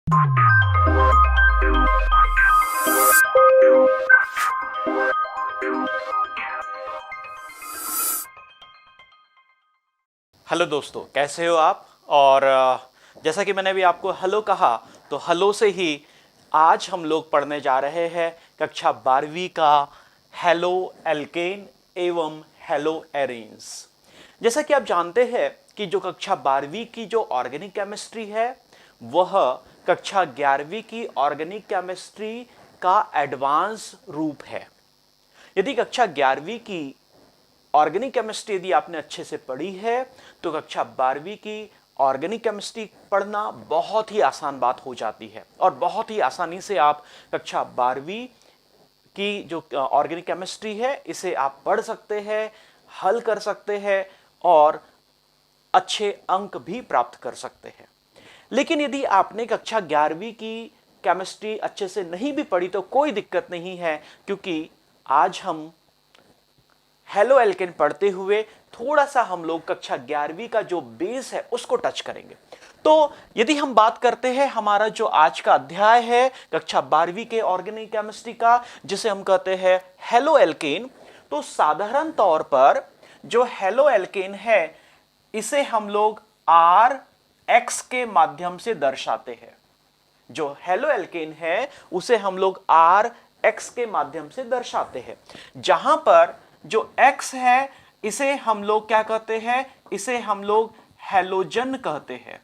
Hello दोस्तों, कैसे हो आप। और जैसा कि मैंने अभी आपको हेलो कहा, तो हेलो से ही आज हम लोग पढ़ने जा रहे हैं कक्षा 12वीं का हेलो एल्केन एवं हेलो एरीन्स। जैसा कि आप जानते हैं कि जो कक्षा 12वीं की जो ऑर्गेनिक केमिस्ट्री है वह कक्षा 11वीं की ऑर्गेनिक केमिस्ट्री का एडवांस रूप है। यदि कक्षा 11वीं की ऑर्गेनिक केमिस्ट्री यदि आपने अच्छे से पढ़ी है तो कक्षा 12वीं की ऑर्गेनिक केमिस्ट्री पढ़ना बहुत ही आसान बात हो जाती है और बहुत ही आसानी से आप कक्षा 12वीं की जो ऑर्गेनिक केमिस्ट्री है इसे आप पढ़ सकते हैं, हल कर सकते हैं और अच्छे अंक भी प्राप्त कर सकते हैं। लेकिन यदि आपने कक्षा 11वीं की केमिस्ट्री अच्छे से नहीं भी पढ़ी तो कोई दिक्कत नहीं है, क्योंकि आज हम हेलो एल्केन पढ़ते हुए थोड़ा सा हम लोग कक्षा 11वीं का जो बेस है उसको टच करेंगे। तो यदि हम बात करते हैं हमारा जो आज का अध्याय है कक्षा 12वीं के ऑर्गेनिक केमिस्ट्री का, जिसे हम कहते हैं हेलो एल्केन, तो साधारण तौर पर जो हेलो एल्केन है इसे हम लोग आर एक्स के माध्यम से दर्शाते हैं। जो हेलो एल्केन है उसे हम लोग आर एक्स के माध्यम से दर्शाते हैं, जहां पर जो X है इसे हम लोग क्या कहते हैं, इसे हम लोग हैलोजन कहते हैं।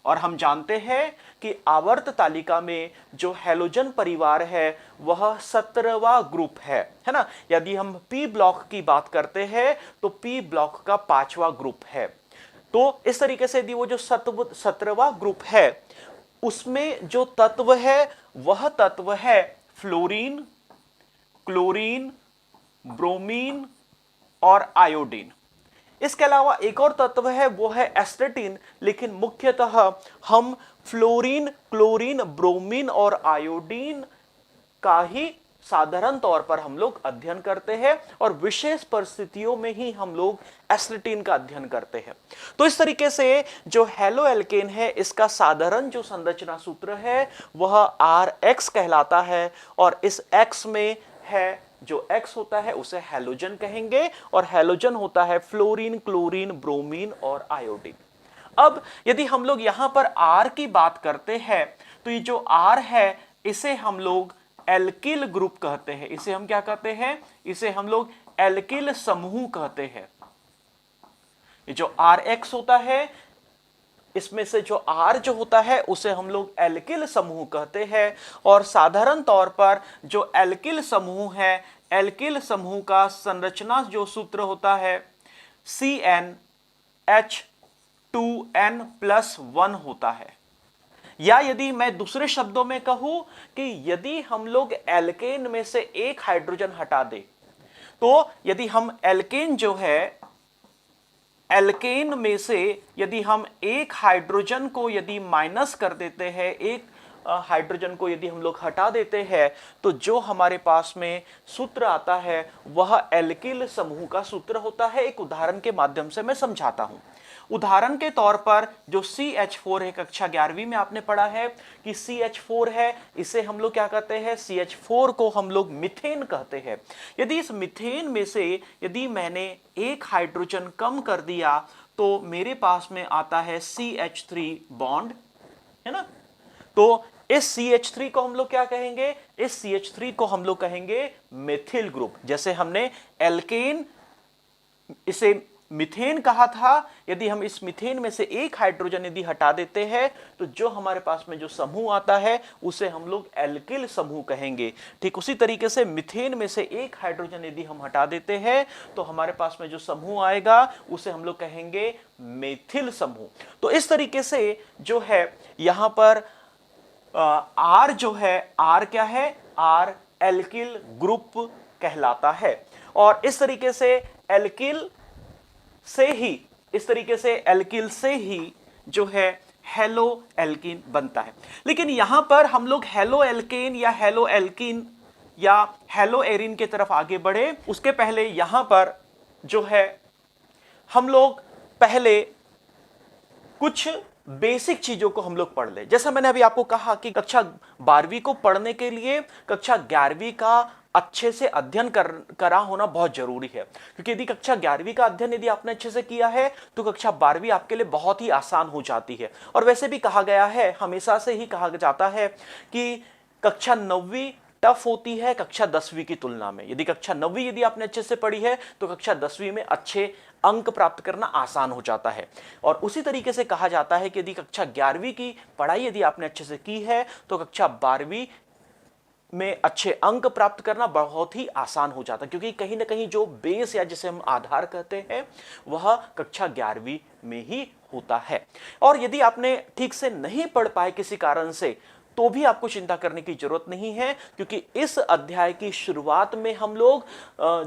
और हम जानते हैं कि आवर्त तालिका में जो हैलोजन परिवार है वह 17वां ग्रुप है ना। यदि हम P ब्लॉक की बात करते हैं तो P ब्लॉक का 5वां ग्रुप है। तो इस तरीके से यदि वो जो 17वां ग्रुप है उसमें जो तत्व है वह तत्व है फ्लोरीन, क्लोरीन, ब्रोमीन और आयोडीन। इसके अलावा एक और तत्व है वो है एस्टेटिन, लेकिन मुख्यतः हम फ्लोरीन, क्लोरीन, ब्रोमीन और आयोडीन का ही साधारण तौर पर हम लोग अध्ययन करते हैं और विशेष परिस्थितियों में ही हम लोग एस्टेटिन का अध्ययन करते हैं। तो इस तरीके से जो हेलो एल्केन है इसका साधारण जो संरचना सूत्र है वह आर एक्स कहलाता है और इस एक्स में है जो X होता है उसे हैलोजन कहेंगे और हैलोजन होता है फ्लोरीन, क्लोरीन, ब्रोमीन और आयोडीन। अब यदि हम लोग यहां पर R की बात करते हैं तो ये जो R है इसे हम लोग एल्किल ग्रुप कहते हैं। इसे हम क्या कहते हैं, इसे हम लोग एल्किल समूह कहते हैं। ये जो RX होता है इसमें से जो R जो होता है उसे हम लोग एल्किल समूह कहते हैं। और साधारण तौर पर जो एल्किल समूह है, एल्किल समूह का संरचना जो सूत्र होता है CnH2n+1 होता है। या यदि मैं दूसरे शब्दों में कहूं कि यदि हम लोग एल्केन में से एक हाइड्रोजन हटा दें, तो यदि हम एल्केन जो है एल्केन में से यदि हम एक हाइड्रोजन को यदि माइनस कर देते हैं, एक हाइड्रोजन को यदि हम लोग हटा देते हैं, तो जो हमारे पास में सूत्र आता है वह एल्किल समूह का सूत्र होता है। एक उदाहरण के माध्यम से मैं समझाता हूं। उदाहरण के तौर पर जो CH4 है, कक्षा 11वीं में आपने पढ़ा है कि CH4 है, इसे हम लोग क्या कहते हैं, CH4 को हम लोग मीथेन कहते हैं। यदि इस मीथेन में से यदि मैंने एक हाइड्रोजन कम कर दिया तो मेरे पास में आता है CH3 बॉन्ड, है ना। तो इस CH3 को हम लोग क्या कहेंगे, इस CH3 को हम लोग कहेंगे मेथिल ग्रुप। जैसे हमने एल्केन इसे मीथेन कहा था, यदि हम इस मीथेन में से एक हाइड्रोजन यदि हटा देते हैं तो जो हमारे पास में जो समूह आता है उसे हम लोग एल्किल समूह कहेंगे। ठीक उसी तरीके से मीथेन में से एक हाइड्रोजन यदि हम हटा देते हैं तो हमारे पास में जो समूह आएगा उसे हम लोग कहेंगे मेथिल समूह। तो इस तरीके से जो है यहां पर आर जो है, आर क्या है, आर एल्किल ग्रुप कहलाता है। और इस तरीके से एल्किल से ही जो है हेलो एल्कीन बनता है। लेकिन यहां पर हम लोग हेलो एल्केन या हेलो एल्कीन या हेलो एरिन की तरफ आगे बढ़े उसके पहले यहां पर जो है हम लोग पहले कुछ बेसिक चीजों को हम लोग पढ़ ले। जैसा मैंने अभी आपको कहा कि कक्षा 12वीं को पढ़ने के लिए कक्षा 11वीं का अच्छे से अध्ययन करा होना बहुत जरूरी है, क्योंकि यदि कक्षा 11वीं का अध्ययन यदि आपने अच्छे से किया है तो कक्षा 12वीं आपके लिए बहुत ही आसान हो जाती है। और वैसे भी कहा गया है, हमेशा से ही कहा जाता है कि कक्षा 9वीं टफ होती है कक्षा 10वीं की तुलना में। यदि कक्षा 9वीं यदि आपने अच्छे से पढ़ी है तो कक्षा 10वीं में अच्छे अंक प्राप्त करना आसान हो जाता है। और उसी तरीके से कहा जाता है कि यदि कक्षा 11वीं की पढ़ाई यदि आपने अच्छे से की है तो कक्षा 12वीं में अच्छे अंक प्राप्त करना बहुत ही आसान हो जाता है, क्योंकि कहीं ना कहीं जो बेस या जिसे हम आधार कहते हैं वह कक्षा 11वीं में ही होता है। और यदि आपने ठीक से नहीं पढ़ पाए किसी कारण से तो भी आपको चिंता करने की जरूरत नहीं है, क्योंकि इस अध्याय की शुरुआत में हम लोग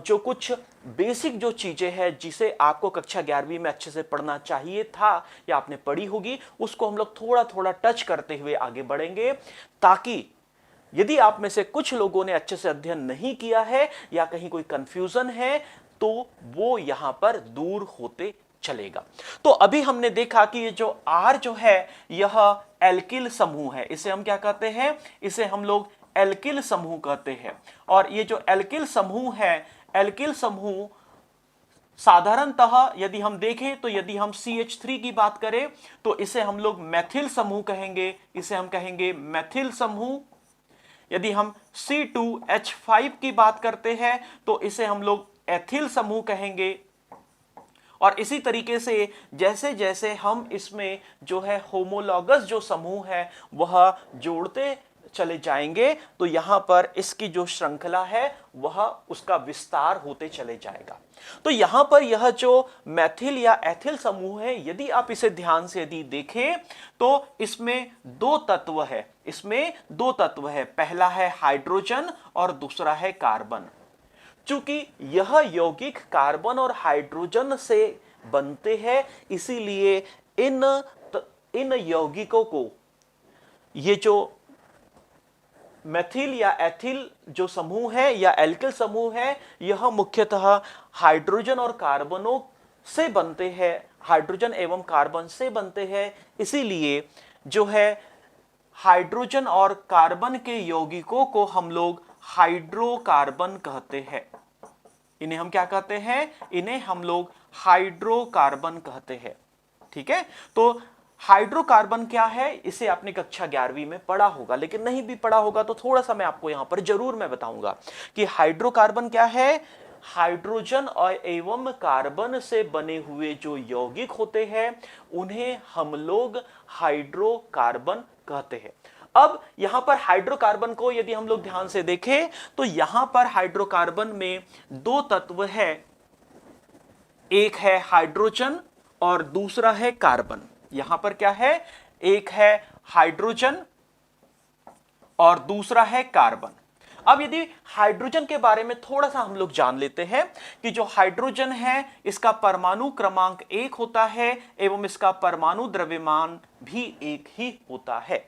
जो कुछ बेसिक जो चीजें हैं जिसे आपको कक्षा 11वीं में अच्छे से पढ़ना चाहिए था या आपने पढ़ी होगी, उसको हम लोग थोड़ा थोड़ा टच करते हुए आगे बढ़ेंगे, ताकि यदि आप में से कुछ लोगों ने अच्छे से अध्ययन नहीं किया है या कहीं कोई कंफ्यूजन है तो वो यहां पर दूर होते चलेगा। तो अभी हमने देखा कि ये जो R जो है यह एल्किल समूह है, इसे हम क्या कहते हैं, इसे हम लोग एल्किल समूह कहते हैं। और ये जो एल्किल समूह है, एल्किल समूह साधारणतः यदि हम देखें तो यदि हम CH3 की बात करें तो इसे हम लोग मैथिल समूह कहेंगे, इसे हम कहेंगे मैथिल समूह। यदि हम C2H5 की बात करते हैं तो इसे हम लोग एथिल समूह कहेंगे। और इसी तरीके से जैसे जैसे हम इसमें जो है होमोलॉगस जो समूह है वह जोड़ते चले जाएंगे तो यहां पर इसकी जो श्रृंखला है वह उसका विस्तार होते चले जाएगा। तो यहां पर यह जो मैथिल या एथिल समूह है, यदि आप इसे ध्यान से यदि देखें तो इसमें दो तत्व है, इसमें दो तत्व है, पहला है हाइड्रोजन और दूसरा है कार्बन। चूंकि यह यौगिक कार्बन और हाइड्रोजन से बनते हैं, इसीलिए इन यौगिकों को, ये जो मैथिल या एथिल जो समूह है या एल्किल समूह है, यह मुख्यतः हाइड्रोजन और कार्बनों से बनते हैं, हाइड्रोजन एवं कार्बन से बनते हैं। इसीलिए जो है हाइड्रोजन और कार्बन के यौगिकों को हम लोग हाइड्रोकार्बन कहते हैं। इन्हें हम क्या कहते हैं, इन्हें हम लोग हाइड्रोकार्बन कहते हैं। ठीक है, तो हाइड्रोकार्बन क्या है इसे आपने कक्षा 11वीं में पढ़ा होगा, लेकिन नहीं भी पढ़ा होगा तो थोड़ा सा मैं आपको यहां पर जरूर मैं बताऊंगा कि हाइड्रोकार्बन क्या है। हाइड्रोजन और एवं कार्बन से बने हुए जो यौगिक होते हैं उन्हें हम लोग हाइड्रोकार्बन कहते हैं। अब यहां पर हाइड्रोकार्बन को यदि हम लोग ध्यान से देखें तो यहां पर हाइड्रोकार्बन में दो तत्व है, एक है हाइड्रोजन और दूसरा है कार्बन। यहां पर क्या है, एक है हाइड्रोजन और दूसरा है कार्बन। अब यदि हाइड्रोजन के बारे में थोड़ा सा हम लोग जान लेते हैं कि जो हाइड्रोजन है इसका परमाणु क्रमांक 1 होता है एवं इसका परमाणु द्रव्यमान भी 1 ही होता है।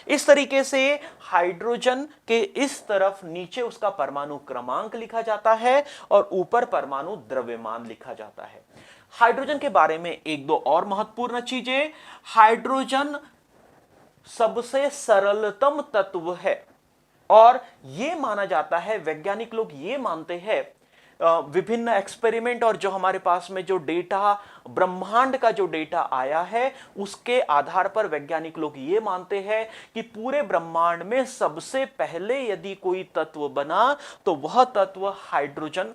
इस तरीके से हाइड्रोजन के इस तरफ नीचे उसका परमाणु क्रमांक लिखा जाता है और ऊपर परमाणु द्रव्यमान लिखा जाता है। हाइड्रोजन के बारे में एक दो और महत्वपूर्ण चीजें, हाइड्रोजन सबसे सरलतम तत्व है और यह माना जाता है, वैज्ञानिक लोग ये मानते हैं, विभिन्न एक्सपेरिमेंट और जो हमारे पास में जो डेटा, ब्रह्मांड का जो डेटा आया है उसके आधार पर वैज्ञानिक लोग ये मानते हैं कि पूरे ब्रह्मांड में सबसे पहले यदि कोई तत्व बना तो वह तत्व हाइड्रोजन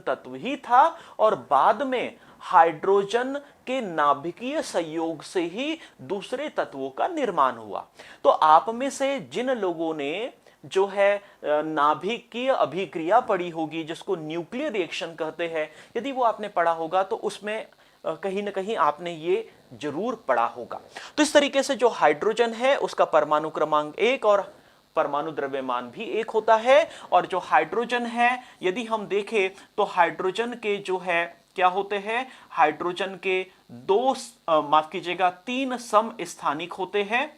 तत्व ही था और बाद में हाइड्रोजन के नाभिकीय संयोग से ही दूसरे तत्वों का निर्माण हुआ। तो आप में से जिन लोगों ने जो है नाभिकीय अभिक्रिया पढ़ी होगी, जिसको न्यूक्लियर रिएक्शन कहते हैं, यदि वो आपने पढ़ा होगा तो उसमें कहीं ना कहीं आपने ये जरूर पढ़ा होगा। तो इस तरीके से जो हाइड्रोजन है उसका परमाणु क्रमांक 1 और परमाणु द्रव्यमान भी 1 होता है। और जो हाइड्रोजन है यदि हम देखें तो हाइड्रोजन के जो है क्या होते हैं, हाइड्रोजन के माफ कीजिएगा 3 समस्थानिक होते हैं।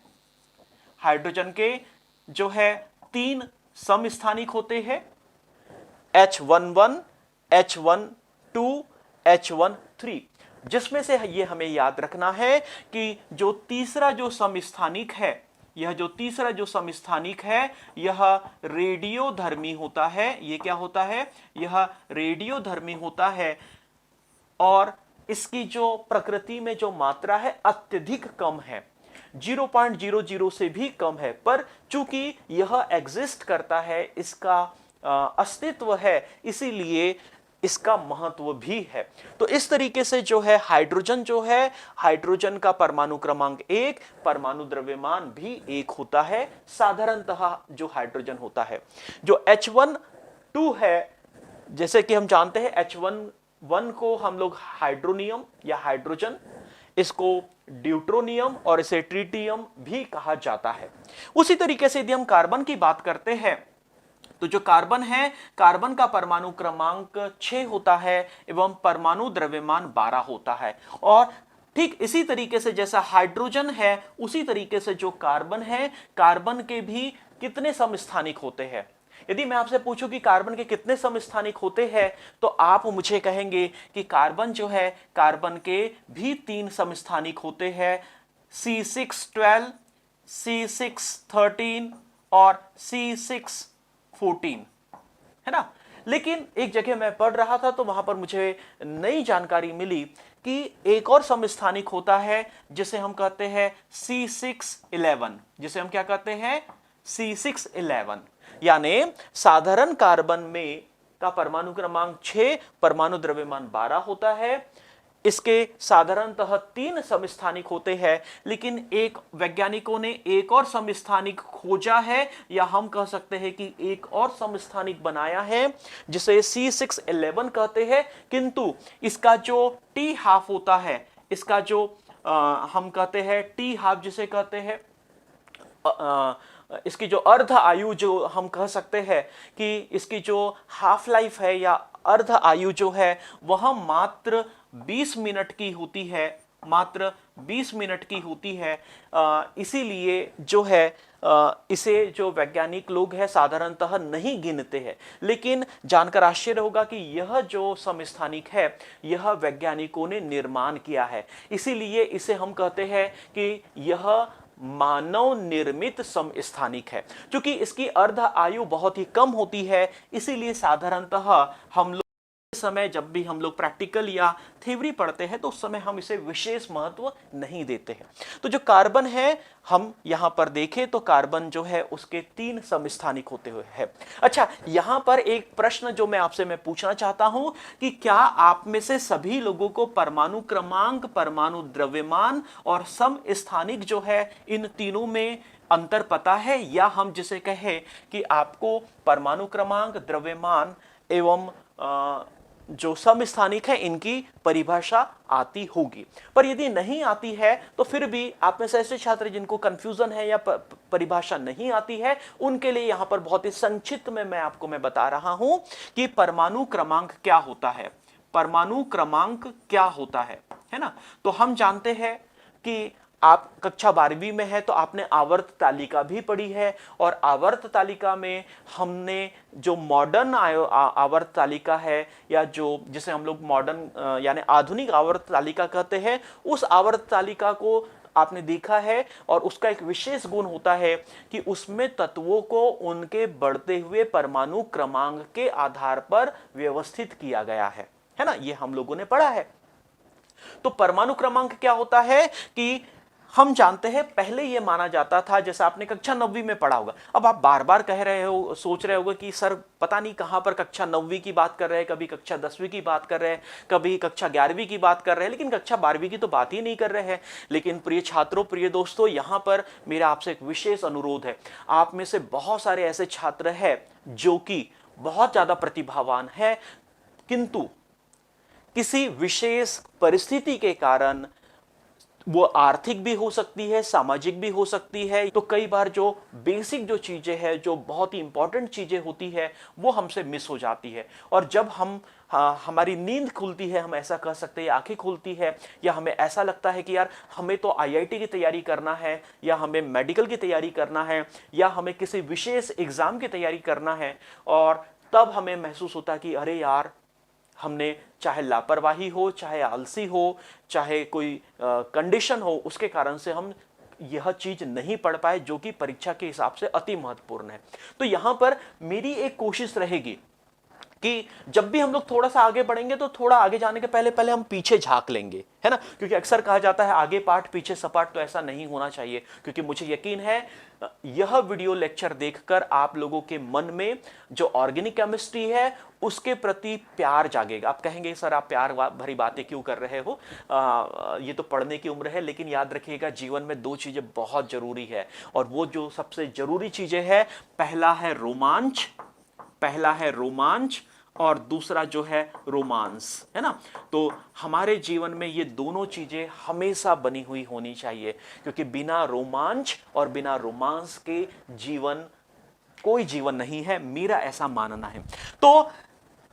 हाइड्रोजन के जो है 3 समस्थानिक होते हैं, H11, H12, H13। जिसमें से ये हमें याद रखना है कि जो तीसरा जो समस्थानिक है, यह जो तीसरा जो समस्थानिक है यह रेडियोधर्मी होता है। ये क्या होता है? यह रेडियोधर्मी होता है और इसकी जो प्रकृति में जो मात्रा है अत्यधिक कम है, 0.00 से भी कम है, पर चूंकि यह एग्जिस्ट करता है, इसका अस्तित्व है, इसीलिए इसका महत्व भी है। तो इस तरीके से जो है हाइड्रोजन जो है, हाइड्रोजन का परमाणु क्रमांक 1, परमाणु द्रव्यमान भी 1 होता है साधारणतः जो हाइड्रोजन होता है। जो H1 है, जैसे कि हम जानते हैं H1 को हम लोग हाइड्रोनियम या हाइड्रोजन, इसको ड्यूट्रोनियम और इसे ट्रिटियम भी कहा जाता है। उसी तरीके से यदि हम कार्बन की बात करते हैं तो जो कार्बन है, कार्बन का परमाणु क्रमांक 6 होता है एवं परमाणु द्रव्यमान 12 होता है। और ठीक इसी तरीके से जैसा हाइड्रोजन है, उसी तरीके से जो कार्बन है, कार्बन के भी कितने समस्थानिक होते हैं? यदि मैं आपसे पूछूं कि कार्बन के कितने समस्थानिक होते हैं तो आप मुझे कहेंगे कि कार्बन जो है, कार्बन के भी 3 समस्थानिक होते हैं, C612, C613 और C614, है ना। लेकिन एक जगह मैं पढ़ रहा था तो वहां पर मुझे नई जानकारी मिली कि एक और समस्थानिक होता है जिसे हम कहते हैं C611, जिसे हम क्या कहते हैं? C611। यानी साधारण कार्बन में का परमाणु क्रमांक 6, परमाणु द्रव्यमान 12 होता है। इसके साधारणतः 3 समस्थानिक होते हैं, लेकिन एक वैज्ञानिकों ने एक और समस्थानिक खोजा है, या हम कह सकते हैं कि एक और समस्थानिक बनाया है जिसे C611 कहते हैं। किंतु इसका जो T हाफ होता है, इसका जो हम कहते हैं T हाफ जिसे कहते हैं, इसकी जो अर्ध आयु जो हम कह सकते हैं कि इसकी जो हाफ लाइफ है या अर्ध आयु जो है वह मात्र 20 मिनट की होती है, मात्र 20 मिनट की होती है। इसीलिए जो है इसे जो वैज्ञानिक लोग हैं साधारणतः नहीं गिनते हैं। लेकिन जानकर आश्चर्य होगा कि यह जो समस्थानिक है यह वैज्ञानिकों ने निर्माण किया है, इसीलिए इसे हम कहते हैं कि यह मानव निर्मित समस्थानिक है। क्योंकि इसकी अर्ध आयु बहुत ही कम होती है, इसीलिए साधारणतः हम लोग समय जब भी हम लोग प्रैक्टिकल या थ्योरी पढ़ते हैं तो उस समय हम इसे विशेष महत्व नहीं देते हैं। तो जो कार्बन है, हम यहां पर देखें तो कार्बन जो है उसके 3 समस्थानिक होते हुए है। अच्छा, यहां पर एक प्रश्न जो मैं आपसे पूछना चाहता हूं कि क्या आप में से सभी लोगों को परमाणु क्रमांक, परमाणु द्रव्यमान और समस्थानिक जो है इन तीनों में अंतर पता है? या हम जिसे कहें कि आपको परमाणु क्रमांक, द्रव्यमान एवं जो समस्थानिक है इनकी परिभाषा आती होगी। पर यदि नहीं आती है तो फिर भी आप में से ऐसे छात्र जिनको कंफ्यूजन है या परिभाषा नहीं आती है, उनके लिए यहां पर बहुत ही संक्षिप्त में मैं आपको बता रहा हूं कि परमाणु क्रमांक क्या होता है। परमाणु क्रमांक क्या होता है ना। तो हम जानते हैं कि आप कक्षा 12वीं में है तो आपने आवर्त तालिका भी पढ़ी है, और आवर्त तालिका में हमने जो मॉडर्न आवर्त तालिका है या जो जिसे हम लोग मॉडर्न यानी आधुनिक आवर्त तालिका कहते हैं, उस आवर्त तालिका को आपने देखा है। और उसका एक विशेष गुण होता है कि उसमें तत्वों को उनके बढ़ते हुए परमाणु क्रमांक के आधार पर व्यवस्थित किया गया है ना। ये हम लोगों ने पढ़ा है। तो परमाणु क्रमांक क्या होता है कि हम जानते हैं पहले यह माना जाता था, जैसा आपने कक्षा 9वीं में पढ़ा होगा। अब आप बार बार कह रहे हो, सोच रहे होगे कि सर पता नहीं कहां पर कक्षा 9वीं की बात कर रहे हैं, कभी कक्षा 10वीं की बात कर रहे हैं, कभी कक्षा 11वीं की बात कर रहे हैं, लेकिन कक्षा 12वीं की तो बात ही नहीं कर रहे हैं। लेकिन प्रिय छात्रों, प्रिय दोस्तों, यहां पर मेरा आपसे एक विशेष अनुरोध है। आप में से बहुत सारे ऐसे छात्र हैं जो कि बहुत ज्यादा प्रतिभावान है, किंतु किसी विशेष परिस्थिति के कारण, वो आर्थिक भी हो सकती है, सामाजिक भी हो सकती है, तो कई बार जो बेसिक जो चीजें हैं, जो बहुत ही इंपॉर्टेंट चीजें होती है, वो हमसे मिस हो जाती है। और जब हमारी नींद खुलती है, हम ऐसा कह सकते हैं, आंखें खुलती है, या हमें ऐसा लगता है कि यार हमें तो आईआईटी की तैयारी करना है, या हमें मेडिकल की तैयारी करना है, या हमें किसी विशेष एग्जाम की तैयारी करना है, और तब हमें महसूस होता है कि अरे यार हमने चाहे लापरवाही हो, चाहे आलसी हो, चाहे कोई कंडीशन हो, उसके कारण से हम यह चीज नहीं पढ़ पाए जो कि परीक्षा के हिसाब से अति महत्वपूर्ण है। तो यहां पर मेरी एक कोशिश रहेगी कि जब भी हम लोग थोड़ा सा आगे बढ़ेंगे तो थोड़ा आगे जाने के पहले पहले हम पीछे झांक लेंगे, है ना, क्योंकि अक्सर कहा जाता है आगे पाठ पीछे सपाट, तो ऐसा नहीं होना चाहिए, क्योंकि मुझे यकीन है यह वीडियो लेक्चर देखकर आप लोगों के मन में जो ऑर्गेनिक केमिस्ट्री है उसके प्रति प्यार जागेगा। आप कहेंगे सर आप प्यार भरी बातें क्यों कर रहे हो, ये तो पढ़ने की उम्र है। लेकिन याद रखिएगा जीवन में दो चीजें बहुत जरूरी है, और वो जो सबसे जरूरी चीजें हैं, पहला है रोमांच और दूसरा जो है रोमांस, है ना। तो हमारे जीवन में ये दोनों चीजें हमेशा बनी हुई होनी चाहिए, क्योंकि बिना रोमांच और बिना रोमांस के जीवन कोई जीवन नहीं है, मेरा ऐसा मानना है। तो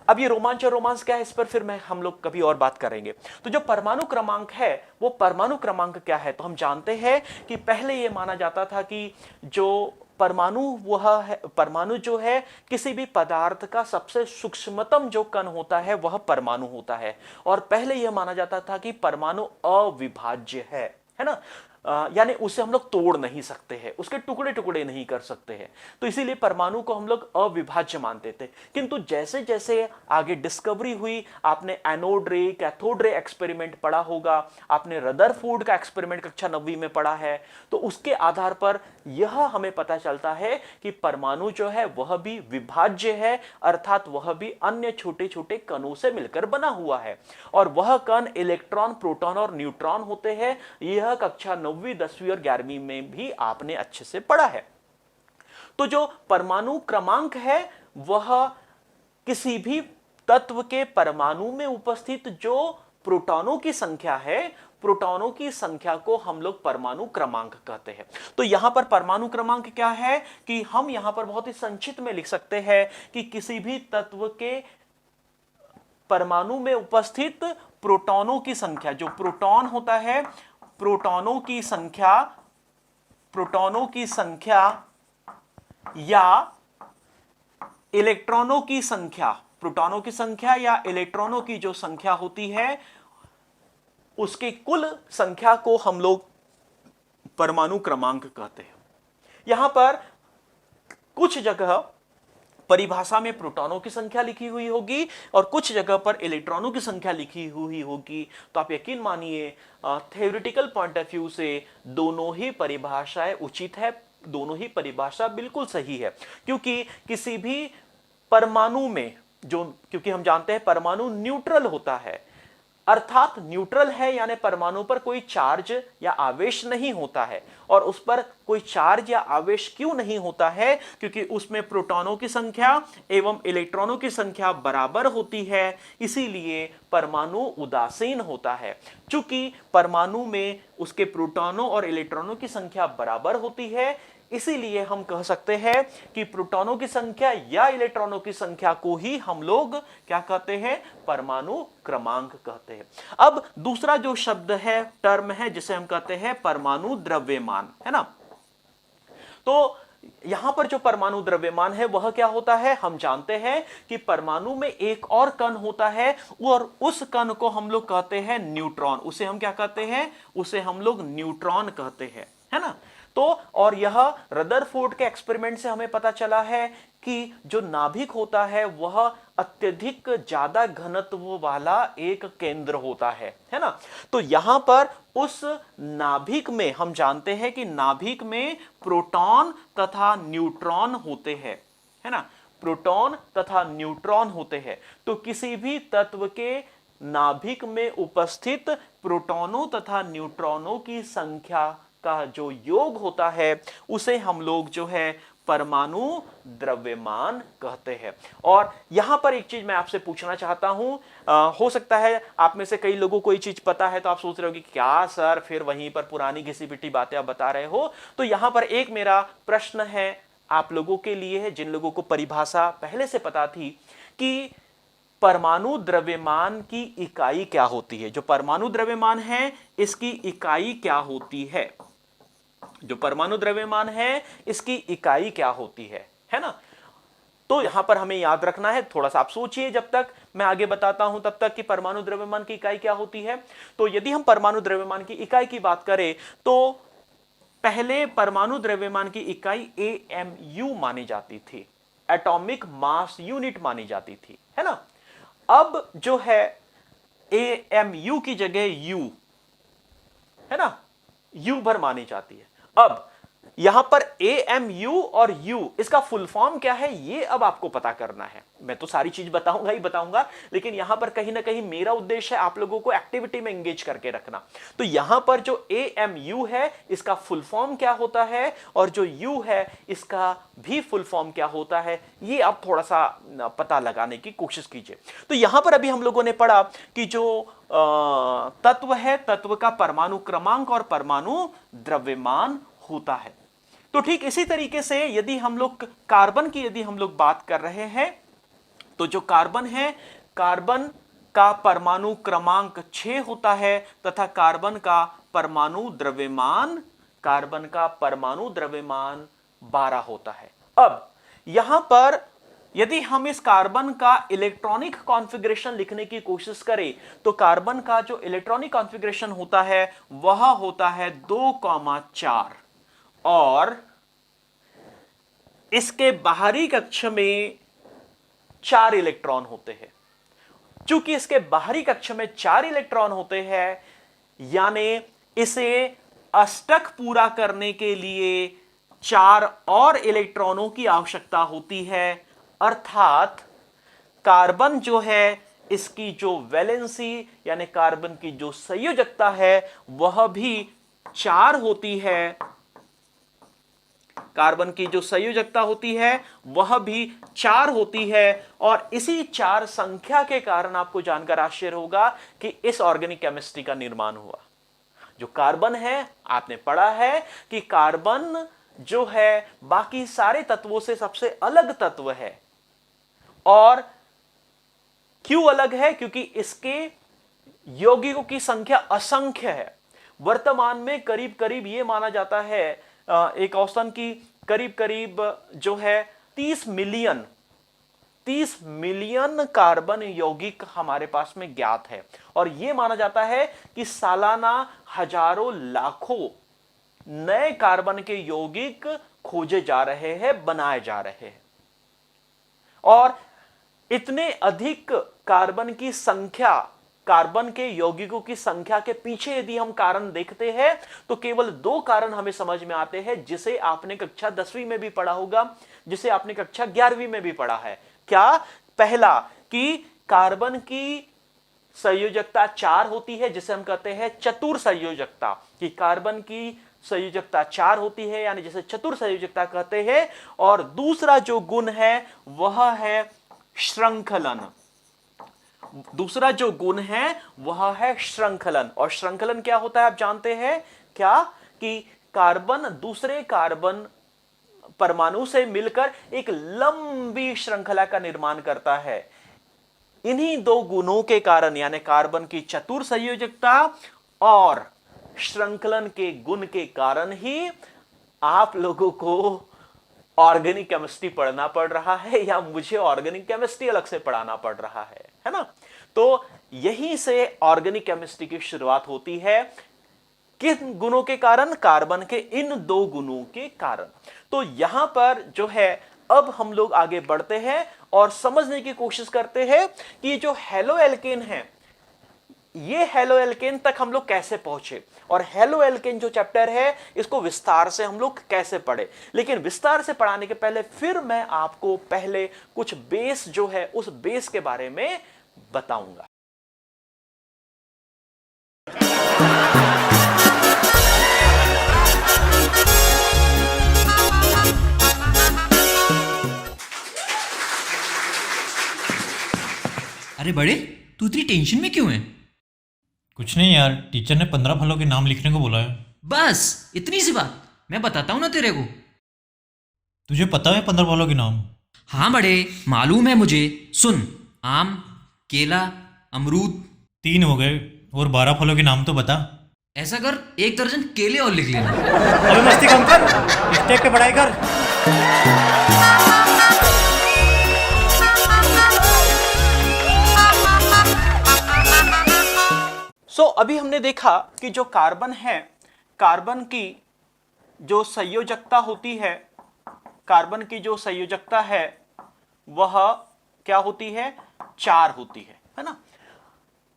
अब ये रोमांच और रोमांस क्या है, इस पर फिर हम लोग कभी और बात करेंगे। तो जो परमाणु क्रमांक है, वो परमाणु क्रमांक क्या है, तो हम जानते हैं कि पहले ये माना जाता था कि जो परमाणु वह है, परमाणु जो है किसी भी पदार्थ का सबसे सूक्ष्मतम जो कण होता है वह परमाणु होता है। और पहले यह माना जाता था कि परमाणु अविभाज्य है ना, यानी उसे हम लोग तोड़ नहीं सकते हैं, उसके टुकड़े टुकड़े नहीं कर सकते हैं। तो इसीलिए परमाणु को हम लोग अविभाज्य मानते थे। किंतु जैसे जैसे आगे डिस्कवरी हुई, आपने एनोड रे कैथोड रे एक्सपेरिमेंट पढ़ा होगा, आपने रदरफोर्ड का एक्सपेरिमेंट कक्षा 9वीं में पढ़ा है, तो उसके आधार पर यह हमें पता चलता है कि परमाणु जो है वह भी विभाज्य है, अर्थात वह भी अन्य छोटे छोटे कणों से मिलकर बना हुआ है। और वह कण इलेक्ट्रॉन, प्रोटॉन और न्यूट्रॉन होते हैं। यह कक्षा 9वीं 10वीं और 11वीं में भी आपने अच्छे से पढ़ा है। तो जो परमाणु क्रमांक है वह किसी भी तत्व के परमाणु में उपस्थित जो प्रोटॉनों की संख्या है, प्रोटॉनों की संख्या को हम लोग परमाणु क्रमांक कहते हैं। तो यहां पर परमाणु क्रमांक क्या है कि हम यहां पर बहुत ही संक्षिप्त में लिख सकते हैं कि किसी भी तत्व के परमाणु में उपस्थित प्रोटॉनों की संख्या, जो प्रोटॉन होता है, प्रोटॉनों की संख्या या इलेक्ट्रॉनों की संख्या, प्रोटॉनों की संख्या या इलेक्ट्रॉनों की जो संख्या होती है उसके कुल संख्या को हम लोग परमाणु क्रमांक कहते हैं। यहां पर कुछ जगह परिभाषा में प्रोटॉनों की संख्या लिखी हुई होगी और कुछ जगह पर इलेक्ट्रॉनों की संख्या लिखी हुई होगी। तो आप यकीन मानिए थ्योरेटिकल पॉइंट ऑफ व्यू से दोनों ही परिभाषाएं उचित है, दोनों ही परिभाषा बिल्कुल सही है। क्योंकि किसी भी परमाणु में क्योंकि हम जानते हैं परमाणु न्यूट्रल होता है, अर्थात न्यूट्रल है यानी परमाणु पर कोई चार्ज या आवेश नहीं होता है। और उस पर कोई चार्ज या आवेश क्यों नहीं होता है, क्योंकि उसमें प्रोटॉनों की संख्या एवं इलेक्ट्रॉनों की संख्या बराबर होती है, इसीलिए परमाणु उदासीन होता है। चूंकि परमाणु में उसके प्रोटॉनों और इलेक्ट्रॉनों की संख्या बराबर होती है, इसीलिए हम कह सकते हैं कि प्रोटॉनों की संख्या या इलेक्ट्रॉनों की संख्या को ही हम लोग क्या कहते हैं, परमाणु क्रमांक कहते हैं। अब दूसरा जो शब्द है, टर्म है, जिसे हम कहते हैं परमाणु द्रव्यमान, है ना। तो यहां पर जो परमाणु द्रव्यमान है वह क्या होता है, हम जानते हैं कि परमाणु में एक और कण होता है और उस कण को हम लोग कहते हैं न्यूट्रॉन। उसे हम क्या कहते हैं, उसे हम लोग न्यूट्रॉन कहते हैं, है ना। तो और यह रदरफोर्ड के एक्सपेरिमेंट से हमें पता चला है कि जो नाभिक होता है वह अत्यधिक ज्यादा घनत्व वाला एक केंद्र होता है ना। तो यहां पर उस नाभिक में हम जानते हैं कि नाभिक में प्रोटॉन तथा न्यूट्रॉन होते हैं, है ना, प्रोटॉन तथा न्यूट्रॉन होते हैं। तो किसी भी तत्व के नाभिक में उपस्थित प्रोटॉनों तथा न्यूट्रॉनों की संख्या का जो योग होता है उसे हम लोग जो है परमाणु द्रव्यमान कहते हैं। और यहां पर एक चीज मैं आपसे पूछना चाहता हूं, हो सकता है आप में से कई लोगों को ये चीज पता है, तो आप सोच रहे हो कि क्या सर फिर वहीं पर पुरानी घिसी पिटी बातें आप बता रहे हो। तो यहां पर एक मेरा प्रश्न है आप लोगों के लिए है, जिन लोगों को परिभाषा पहले से पता थी कि परमाणु द्रव्यमान की इकाई क्या होती है। जो परमाणु द्रव्यमान है इसकी इकाई क्या होती है, जो परमाणु द्रव्यमान है इसकी इकाई क्या होती है ना। तो यहां पर हमें याद रखना है, थोड़ा सा आप सोचिए जब तक मैं आगे बताता हूं तब तक कि परमाणु द्रव्यमान की इकाई क्या होती है। तो यदि हम परमाणु द्रव्यमान की इकाई की बात करें तो पहले परमाणु द्रव्यमान की इकाई AMU मानी जाती थी, एटॉमिक मास यूनिट मानी जाती थी, है ना। अब जो है AMU की जगह U, है ना, U भर मानी जाती है। अब यहां पर AMU और U इसका फुल फॉर्म क्या है ये अब आपको पता करना है। मैं तो सारी चीज बताऊंगा ही बताऊंगा, लेकिन यहां पर कहीं ना कहीं मेरा उद्देश्य है आप लोगों को एक्टिविटी में एंगेज करके रखना। तो यहां पर जो AMU है इसका फुल फॉर्म क्या होता है और जो U है इसका भी फुल फॉर्म क्या होता है, ये आप थोड़ा सा पता लगाने की कोशिश कीजिए। तो यहां पर अभी हम लोगों ने पढ़ा कि जो तत्व है, तत्व का परमाणु क्रमांक और परमाणु द्रव्यमान होता है। तो ठीक इसी तरीके से यदि हम लोग कार्बन की यदि हम लोग बात कर रहे हैं तो जो कार्बन है, कार्बन का परमाणु क्रमांक 6 होता है तथा कार्बन का परमाणु द्रव्यमान, कार्बन का परमाणु द्रव्यमान 12 होता है। अब यहां पर यदि हम इस कार्बन का इलेक्ट्रॉनिक कॉन्फ़िगरेशन लिखने की कोशिश करें तो कार्बन का जो इलेक्ट्रॉनिक कॉन्फ़िगरेशन होता है वह होता है 2,4 और इसके बाहरी कक्ष में 4 इलेक्ट्रॉन होते हैं। चूंकि इसके बाहरी कक्ष में 4 इलेक्ट्रॉन होते हैं, यानी इसे अष्टक पूरा करने के लिए 4 और इलेक्ट्रॉनों की आवश्यकता होती है। अर्थात कार्बन जो है इसकी जो वैलेंसी यानी कार्बन की जो संयोजकता है वह भी 4 होती है। कार्बन की जो संयोजकता होती है वह भी 4 होती है और इसी 4 संख्या के कारण आपको जानकर आश्चर्य होगा कि इस ऑर्गेनिक केमिस्ट्री का निर्माण हुआ। जो कार्बन है, आपने पढ़ा है कि कार्बन जो है बाकी सारे तत्वों से सबसे अलग तत्व है। और क्यों अलग है? क्योंकि इसके यौगिकों की संख्या असंख्य है। वर्तमान में करीब करीब यह माना जाता है एक औसतन की करीब करीब जो है 30 मिलियन कार्बन यौगिक हमारे पास में ज्ञात है। और यह माना जाता है कि सालाना हजारों लाखों नए कार्बन के यौगिक खोजे जा रहे हैं, बनाए जा रहे हैं। और इतने अधिक कार्बन की संख्या, कार्बन के यौगिकों की संख्या के पीछे यदि हम कारण देखते हैं तो केवल 2 कारण हमें समझ में आते हैं, जिसे आपने कक्षा 10वीं में भी पढ़ा होगा, जिसे आपने कक्षा 11वीं में भी पढ़ा है। क्या? पहला कि कार्बन की संयोजकता 4 होती है, जिसे हम कहते हैं चतुर संयोजकता, कि कार्बन की संयोजकता 4 होती है, यानी जिसे चतुर संयोजकता कहते हैं। और दूसरा जो गुण है वह है श्रृंखलन। दूसरा जो गुण है वह है श्रृंखलन। और श्रृंखलन क्या होता है आप जानते हैं क्या? कि कार्बन दूसरे कार्बन परमाणु से मिलकर एक लंबी श्रृंखला का निर्माण करता है। इन्हीं 2 गुणों के कारण, यानी कार्बन की चतुर संयोजकता और श्रृंखलन के गुण के कारण ही आप लोगों को ऑर्गेनिक केमिस्ट्री पढ़ना पड़ रहा है, या मुझे ऑर्गेनिक केमिस्ट्री अलग से पढ़ाना पड़ रहा है ना। तो यहीं से ऑर्गेनिक केमिस्ट्री की शुरुआत होती है। किन गुणों के कारण? कार्बन के इन 2 गुणों के कारण। तो यहां पर जो है अब हम लोग आगे बढ़ते हैं और समझने की कोशिश करते हैं कि जो हेलो एल्केन है, ये हेलो एल्केन तक हम लोग कैसे पहुंचे और हेलो एल्केन जो चैप्टर है इसको विस्तार से हम लोग कैसे पढ़े। लेकिन विस्तार से पढ़ाने के पहले फिर मैं आपको पहले कुछ बेस जो है उस बेस के बारे में बताऊंगा। अरे बड़े, तू इतनी टेंशन में क्यों है? कुछ नहीं यार, टीचर ने 15 फलों के नाम लिखने को बोला है। बस इतनी सी बात, मैं बताता हूँ ना तेरे को। तुझे पता है 15 फलों के नाम? हाँ बड़े, मालूम है मुझे। सुन, आम, केला, अमरूद। 3 हो गए और 12 फलों के नाम तो बता। ऐसा कर, 1 दर्जन केले और लिख लेना। अबे मस्ती कम कर, स्टेप पे पढ़ाई कर। अभी हमने देखा कि जो कार्बन है, कार्बन की जो संयोजकता होती है, कार्बन की जो संयोजकता है वह क्या होती है, 4 होती है ना।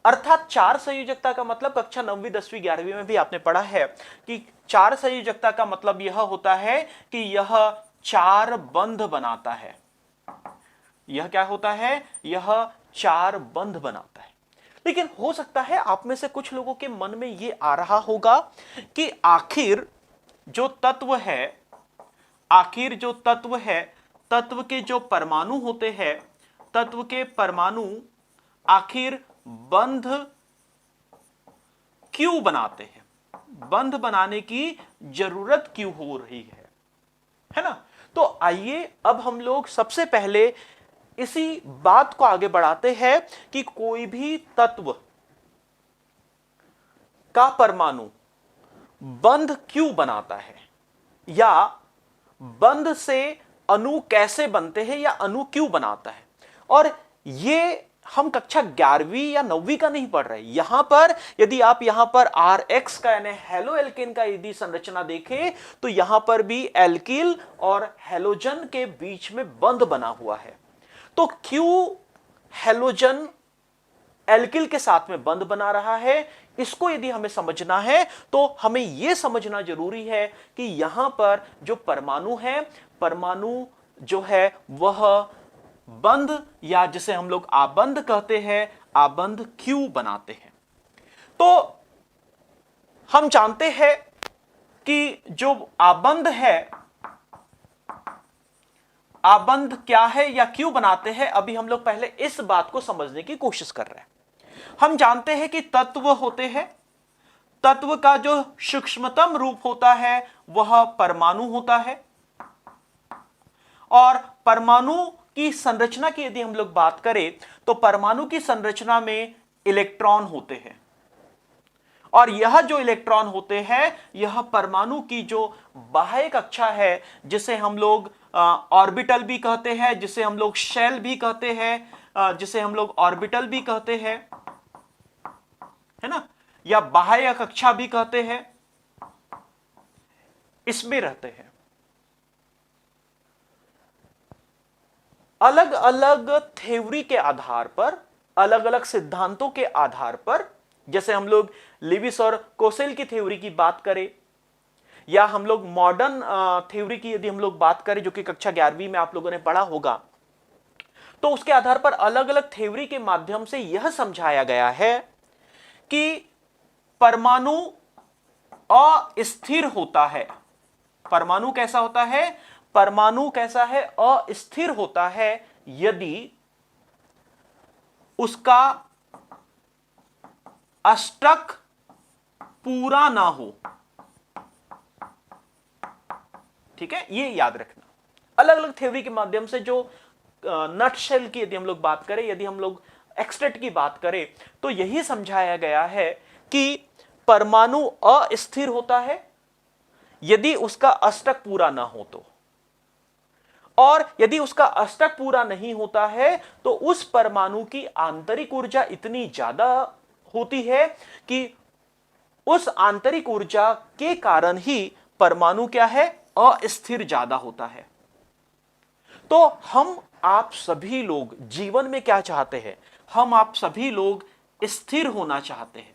अर्थात 4 संयोजकता का मतलब कक्षा 9वीं 10वीं 11वीं में भी आपने पढ़ा है कि 4 संयोजकता का मतलब यह होता है कि यह 4 बंध बनाता है। यह क्या होता है, यह 4 बंध बनाता है। लेकिन हो सकता है आप में से कुछ लोगों के मन में यह आ रहा होगा कि आखिर जो तत्व है, आखिर जो तत्व है, तत्व के जो परमाणु होते हैं, तत्व के परमाणु आखिर बंध क्यों बनाते हैं, बंध बनाने की जरूरत क्यों हो रही है ना। तो आइए अब हम लोग सबसे पहले इसी बात को आगे बढ़ाते हैं कि कोई भी तत्व का परमाणु बंध क्यों बनाता है, या बंध से अणु कैसे बनते हैं, या अणु क्यों बनाता है। और ये हम कक्षा 11वीं या 9वीं का नहीं पढ़ रहे। यहां पर यदि आप यहां पर RX का यानी हेलो एल्केन का यदि संरचना देखें तो यहां पर भी एल्किल और हेलोजन के बीच में बंध बना हुआ है। तो क्यों हेलोजन एल्किल के साथ में बंध बना रहा है, इसको यदि हमें समझना है तो हमें यह समझना जरूरी है कि यहां पर जो परमाणु है, परमाणु जो है वह बंध या जिसे हम लोग आबंध कहते हैं, आबंध क्यों बनाते हैं। तो हम जानते हैं कि जो आबंध है, आबंध क्या है या क्यों बनाते हैं, अभी हम लोग पहले इस बात को समझने की कोशिश कर रहे हैं। हम जानते हैं कि तत्व होते हैं, तत्व का जो सूक्ष्मतम रूप होता है वह परमाणु होता है, और परमाणु की संरचना की यदि हम लोग बात करें तो परमाणु की संरचना में इलेक्ट्रॉन होते हैं, और यह जो इलेक्ट्रॉन होते हैं यह परमाणु की जो बाह्य कक्षा है, जिसे हम लोग ऑर्बिटल भी कहते हैं, जिसे हम लोग शेल भी कहते हैं, जिसे हम लोग ऑर्बिटल भी कहते हैं, है ना, या बाह्य कक्षा भी कहते हैं, इसमें रहते हैं। अलग अलग थ्योरी के आधार पर, अलग अलग सिद्धांतों के आधार पर, जैसे हम लोग लिविस और कोसेल की थ्योरी की बात करें, या हम लोग मॉडर्न थ्योरी की यदि हम लोग बात करें जो कि कक्षा 11वीं में आप लोगों ने पढ़ा होगा, तो उसके आधार पर अलग अलग थ्योरी के माध्यम से यह समझाया गया है कि परमाणु अस्थिर होता है। परमाणु कैसा होता है, परमाणु कैसा है, अस्थिर होता है यदि उसका अष्टक पूरा ना हो। ठीक है, ये याद रखना। अलग अलग थ्योरी के माध्यम से जो नटशेल की यदि हम लोग बात करें, यदि हम लोग एक्सटेट की बात करें, तो यही समझाया गया है कि परमाणु अस्थिर होता है यदि उसका अष्टक पूरा ना हो तो, और यदि उसका अष्टक पूरा नहीं होता है तो उस परमाणु की आंतरिक ऊर्जा इतनी ज्यादा होती है कि उस आंतरिक ऊर्जा के कारण ही परमाणु क्या है, अस्थिर ज्यादा होता है। तो हम आप सभी लोग जीवन में क्या चाहते हैं, हम आप सभी लोग स्थिर होना चाहते हैं।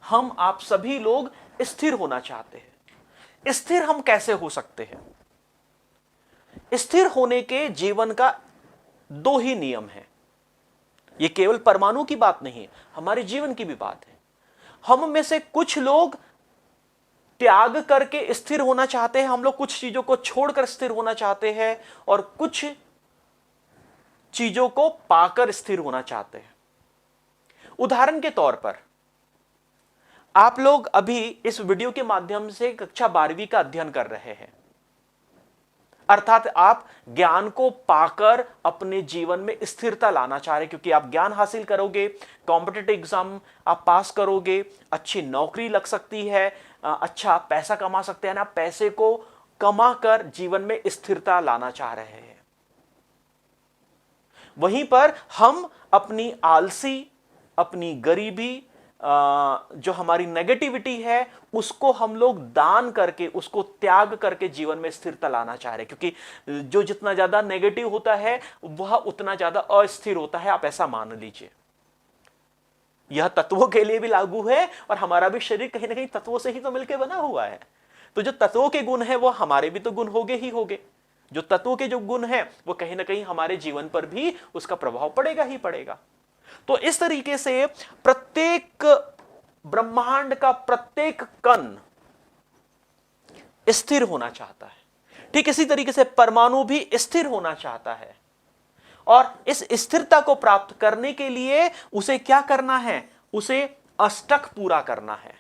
हम आप सभी लोग स्थिर होना चाहते हैं। स्थिर हम कैसे हो सकते हैं? स्थिर होने के जीवन का 2 ही नियम है। यह केवल परमाणु की बात नहीं है, हमारे जीवन की भी बात है। हम में से कुछ लोग त्याग करके स्थिर होना चाहते हैं, हम लोग कुछ चीजों को छोड़कर स्थिर होना चाहते हैं, और कुछ चीजों को पाकर स्थिर होना चाहते हैं। उदाहरण के तौर पर आप लोग अभी इस वीडियो के माध्यम से कक्षा 12वीं का अध्ययन कर रहे हैं, अर्थात आप ज्ञान को पाकर अपने जीवन में स्थिरता लाना चाह रहे हैं, क्योंकि आप ज्ञान हासिल करोगे, कॉम्पिटिटिव एग्जाम आप पास करोगे, अच्छी नौकरी लग सकती है, अच्छा पैसा कमा सकते हैं ना, पैसे को कमाकर जीवन में स्थिरता लाना चाह रहे हैं। वहीं पर हम अपनी आलसी, अपनी गरीबी, जो हमारी नेगेटिविटी है उसको हम लोग दान करके, उसको त्याग करके जीवन में स्थिरता लाना चाह रहे हैं, क्योंकि जो जितना ज्यादा नेगेटिव होता है वह उतना ज्यादा अस्थिर होता है, आप ऐसा मान लीजिए। यह तत्वों के लिए भी लागू है और हमारा भी शरीर कहीं ना कहीं तत्वों से ही तो मिलकर बना हुआ है। तो जो तत्वों के गुण है वो हमारे भी तो गुण होगे ही होगे। जो तत्वों के जो गुण है वो कहीं ना कहीं हमारे जीवन पर भी उसका प्रभाव पड़ेगा ही पड़ेगा। तो इस तरीके से प्रत्येक ब्रह्मांड का प्रत्येक कण स्थिर होना चाहता है, ठीक इसी तरीके से परमाणु भी स्थिर होना चाहता है। और इस स्थिरता को प्राप्त करने के लिए उसे क्या करना है? उसे अष्टक पूरा करना है।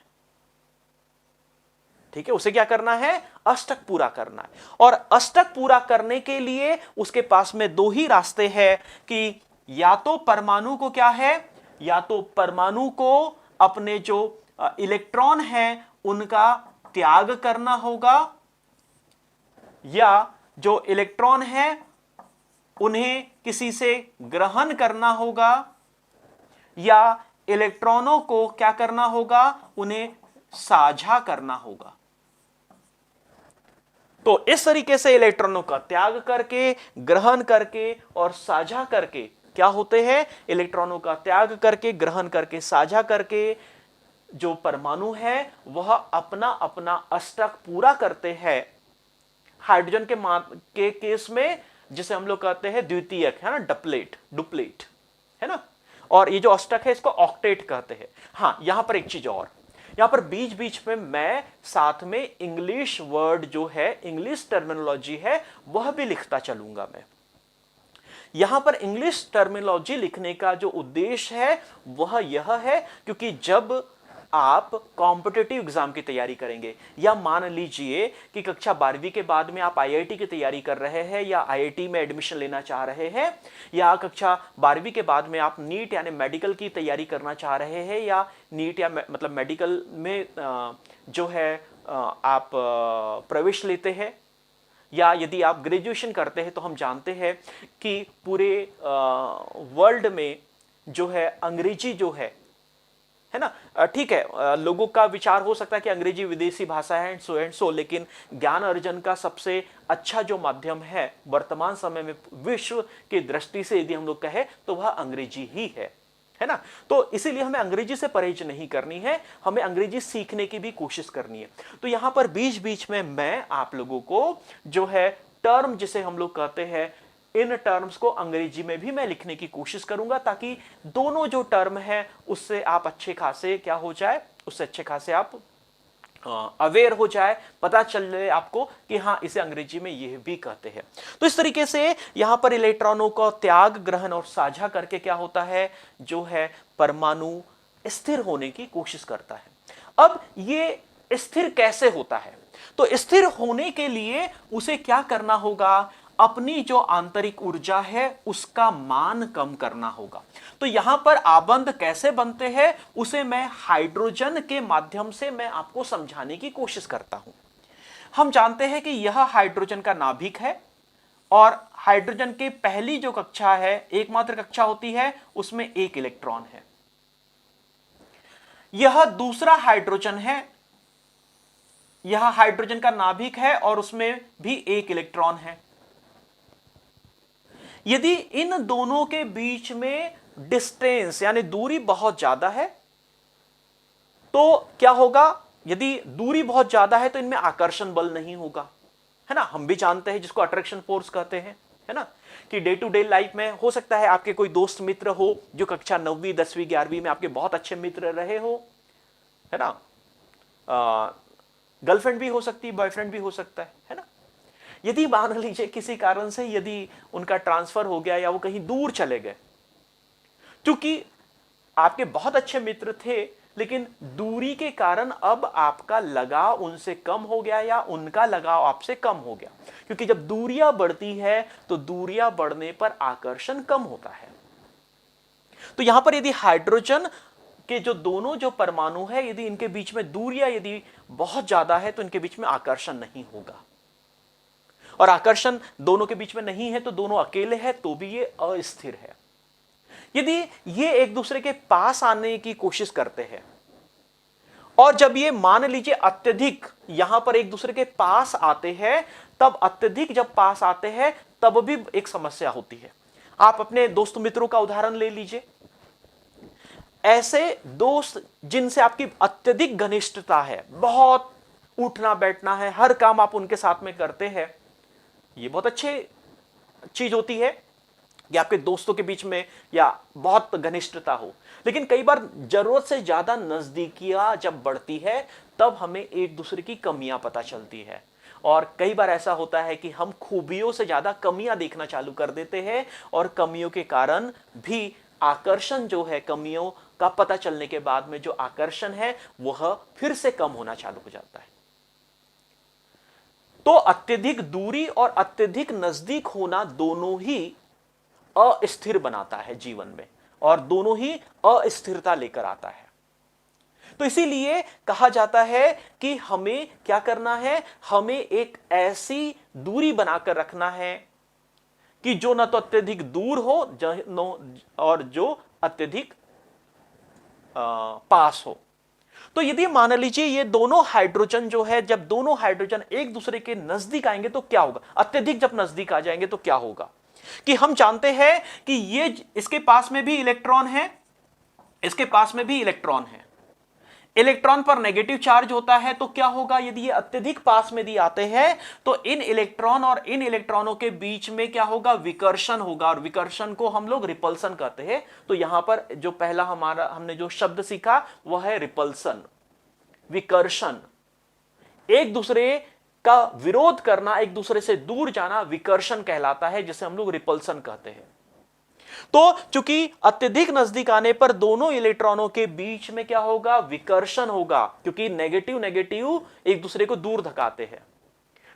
ठीक है, उसे क्या करना है? अष्टक पूरा करना है। और अष्टक पूरा करने के लिए उसके पास में दो ही रास्ते हैं कि या तो परमाणु को क्या है, या तो परमाणु को अपने जो इलेक्ट्रॉन हैं उनका त्याग करना होगा, या जो इलेक्ट्रॉन है उन्हें किसी से ग्रहण करना होगा, या इलेक्ट्रॉनों को क्या करना होगा? उन्हें साझा करना होगा। तो इस तरीके से इलेक्ट्रॉनों का त्याग करके, ग्रहण करके और साझा करके क्या होते हैं? इलेक्ट्रॉनों का त्याग करके, ग्रहण करके, साझा करके जो परमाणु है वह अपना अपना अष्टक पूरा करते हैं। हाइड्रोजन के केस में जिसे हम लोग कहते हैं द्वितीयक, है ना, डुप्लेट है ना। और ये जो अष्टक है इसको ऑक्टेट कहते हैं। हाँ, यहां पर एक चीज और, यहां पर बीच बीच में मैं साथ में इंग्लिश वर्ड जो है, इंग्लिश टर्मिनोलॉजी है, वह भी लिखता चलूंगा मैं। यहां पर इंग्लिश टर्मिनोलॉजी लिखने का जो उद्देश्य है वह यह है क्योंकि जब आप कॉम्पिटिटिव एग्जाम की तैयारी करेंगे, या मान लीजिए कि कक्षा 12वीं के बाद में आप आईआईटी की तैयारी कर रहे हैं या आईआईटी में एडमिशन लेना चाह रहे हैं, या कक्षा 12वीं के बाद में आप नीट यानी मेडिकल की तैयारी करना चाह रहे हैं, या नीट या मतलब मेडिकल में जो है आप प्रवेश लेते हैं, या यदि आप ग्रेजुएशन करते हैं, तो हम जानते हैं कि पूरे वर्ल्ड में जो है अंग्रेजी जो है ना, ठीक है, लोगों का विचार हो सकता है कि अंग्रेजी विदेशी भाषा है एंड सो, लेकिन ज्ञान अर्जन का सबसे अच्छा जो माध्यम है वर्तमान समय में विश्व की दृष्टि से यदि हम लोग कहें तो वह अंग्रेजी ही है ना। तो इसीलिए हमें अंग्रेजी से परहेज नहीं करनी है, हमें अंग्रेजी सीखने की भी कोशिश करनी है। तो यहां पर बीच बीच में मैं आप लोगों को जो है टर्म जिसे हम लोग कहते हैं, इन टर्म्स को अंग्रेजी में भी मैं लिखने की कोशिश करूंगा, ताकि दोनों जो टर्म है उससे आप अच्छे खासे क्या हो जाए, उससे अच्छे खासे आप अवेयर हो जाए, पता चल जाए आपको कि हाँ इसे अंग्रेजी में यह भी कहते हैं। तो इस तरीके से यहां पर इलेक्ट्रॉनों का त्याग, ग्रहण और साझा करके क्या होता है, जो है परमाणु स्थिर होने की कोशिश करता है। अब ये स्थिर कैसे होता है? तो स्थिर होने के लिए उसे क्या करना होगा? अपनी जो आंतरिक ऊर्जा है उसका मान कम करना होगा। तो यहां पर आबंध कैसे बनते हैं उसे मैं हाइड्रोजन के माध्यम से मैं आपको समझाने की कोशिश करता हूं। हम जानते हैं कि यह हाइड्रोजन का नाभिक है और हाइड्रोजन की पहली जो कक्षा है, एकमात्र कक्षा होती है, उसमें एक इलेक्ट्रॉन है। यह दूसरा हाइड्रोजन है, यह हाइड्रोजन का नाभिक है और उसमें भी एक इलेक्ट्रॉन है। यदि इन दोनों के बीच में डिस्टेंस यानी दूरी बहुत ज्यादा है तो क्या होगा? यदि दूरी बहुत ज्यादा है तो इनमें आकर्षण बल नहीं होगा, है ना। हम भी जानते हैं जिसको अट्रैक्शन फोर्स कहते हैं, है ना, कि डे टू डे लाइफ में हो सकता है आपके कोई दोस्त मित्र हो जो कक्षा 9वीं 10वीं 11वीं में आपके बहुत अच्छे मित्र रहे हो, है ना। गर्लफ्रेंड भी हो सकती है, बॉयफ्रेंड भी हो सकता है ना। यदि मान लीजिए किसी कारण से यदि उनका ट्रांसफर हो गया या वो कहीं दूर चले गए, क्योंकि आपके बहुत अच्छे मित्र थे लेकिन दूरी के कारण अब आपका लगाव उनसे कम हो गया या उनका लगाव आपसे कम हो गया, क्योंकि जब दूरियां बढ़ती है तो दूरियां बढ़ने पर आकर्षण कम होता है। तो यहां पर यदि हाइड्रोजन के जो दोनों जो परमाणु है, यदि इनके बीच में दूरियां यदि बहुत ज्यादा है तो इनके बीच में आकर्षण नहीं होगा, और आकर्षण दोनों के बीच में नहीं है तो दोनों अकेले हैं तो भी ये अस्थिर है। यदि ये एक दूसरे के पास आने की कोशिश करते हैं, और जब ये मान लीजिए अत्यधिक यहां पर एक दूसरे के पास आते हैं, तब अत्यधिक जब पास आते हैं तब भी एक समस्या होती है। आप अपने दोस्त मित्रों का उदाहरण ले लीजिए। ऐसे दोस्त जिनसे आपकी अत्यधिक घनिष्ठता है, बहुत उठना बैठना है, हर काम आप उनके साथ में करते हैं, ये बहुत अच्छी चीज होती है कि आपके दोस्तों के बीच में या बहुत घनिष्ठता हो। लेकिन कई बार जरूरत से ज्यादा नजदीकियां जब बढ़ती है तब हमें एक दूसरे की कमियां पता चलती है, और कई बार ऐसा होता है कि हम खूबियों से ज्यादा कमियां देखना चालू कर देते हैं, और कमियों के कारण भी आकर्षण जो है, कमियों का पता चलने के बाद में जो आकर्षण है वह फिर से कम होना चालू हो जाता है। तो अत्यधिक दूरी और अत्यधिक नजदीक होना दोनों ही अस्थिर बनाता है जीवन में, और दोनों ही अस्थिरता लेकर आता है। तो इसीलिए कहा जाता है कि हमें क्या करना है, हमें एक ऐसी दूरी बनाकर रखना है कि जो न तो अत्यधिक दूर हो और जो अत्यधिक पास हो। तो यदि मान लीजिए ये दोनों हाइड्रोजन जो है, जब दोनों हाइड्रोजन एक दूसरे के नजदीक आएंगे तो क्या होगा, अत्यधिक जब नजदीक आ जाएंगे तो क्या होगा कि हम जानते हैं कि ये इसके पास में भी इलेक्ट्रॉन है, इसके पास में भी इलेक्ट्रॉन है, इलेक्ट्रॉन पर नेगेटिव चार्ज होता है। तो क्या होगा, यदि ये अत्यधिक पास में दी आते हैं तो इन इलेक्ट्रॉन और इन इलेक्ट्रॉनों के बीच में क्या होगा, विकर्षण होगा, और विकर्षण को हम लोग रिपल्सन कहते हैं। तो यहां पर जो पहला हमने जो शब्द सीखा वह है रिपल्सन, विकर्षण, एक दूसरे का विरोध करना, एक दूसरे से दूर जाना विकर्षण कहलाता है, जिसे हम लोग रिपल्सन कहते हैं। तो चूंकि अत्यधिक नजदीक आने पर दोनों इलेक्ट्रॉनों के बीच में क्या होगा, विकर्षण होगा, क्योंकि नेगेटिव नेगेटिव एक दूसरे को दूर धकाते हैं।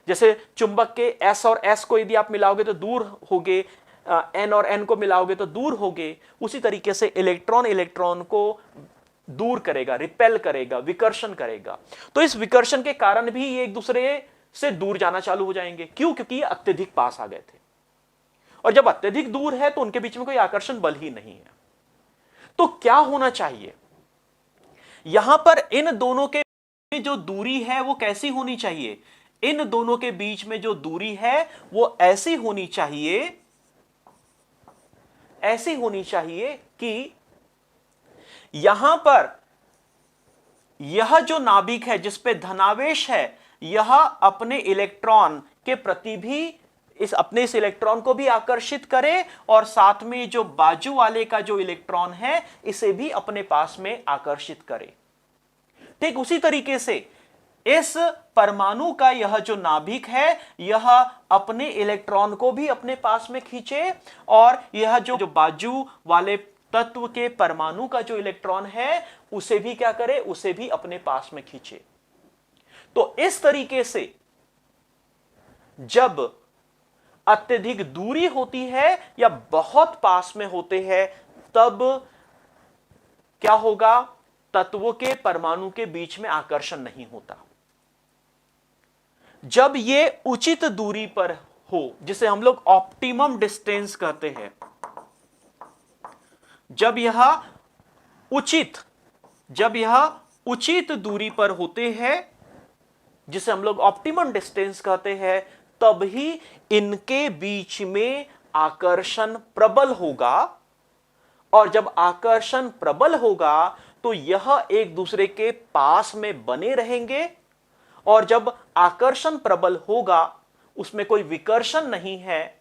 जैसे चुंबक के S और S को यदि आप मिलाओगे तो दूर होगे, N और N को मिलाओगे तो दूर होगे, उसी तरीके से इलेक्ट्रॉन इलेक्ट्रॉन को दूर करेगा, रिपेल करेगा, विकर्षण करेगा। तो इस विकर्षण के कारण भी ये एक दूसरे से दूर जाना चालू हो जाएंगे। क्यों? क्योंकि ये अत्यधिक पास आ गए थे, और जब अत्यधिक दूर है तो उनके बीच में कोई आकर्षण बल ही नहीं है। तो क्या होना चाहिए यहां पर, इन दोनों के जो दूरी है वो कैसी होनी चाहिए, इन दोनों के बीच में जो दूरी है वो ऐसी होनी चाहिए, ऐसी होनी चाहिए कि यहां पर यह जो नाभिक है जिस पे धनावेश है, यह अपने इलेक्ट्रॉन के प्रति भी इस इलेक्ट्रॉन को भी आकर्षित करे, और साथ में जो बाजू वाले का जो इलेक्ट्रॉन है इसे भी अपने पास में आकर्षित करे। ठीक उसी तरीके से इस परमाणु का यह जो नाभिक है, यह अपने इलेक्ट्रॉन को भी अपने पास में खींचे, और यह जो बाजू वाले तत्व के परमाणु का जो इलेक्ट्रॉन है उसे भी क्या करे, उसे भी अपने पास में खींचे। तो इस तरीके से जब अत्यधिक दूरी होती है या बहुत पास में होते हैं, तब क्या होगा, तत्वों के परमाणु के बीच में आकर्षण नहीं होता। जब ये उचित दूरी पर हो, जिसे हम लोग ऑप्टिमम डिस्टेंस कहते हैं, जब यह उचित दूरी पर होते हैं, जिसे हम लोग ऑप्टिमम डिस्टेंस कहते हैं, तब ही इनके बीच में आकर्षण प्रबल होगा, और जब आकर्षण प्रबल होगा तो यह एक दूसरे के पास में बने रहेंगे, और जब आकर्षण प्रबल होगा, उसमें कोई विकर्षण नहीं है,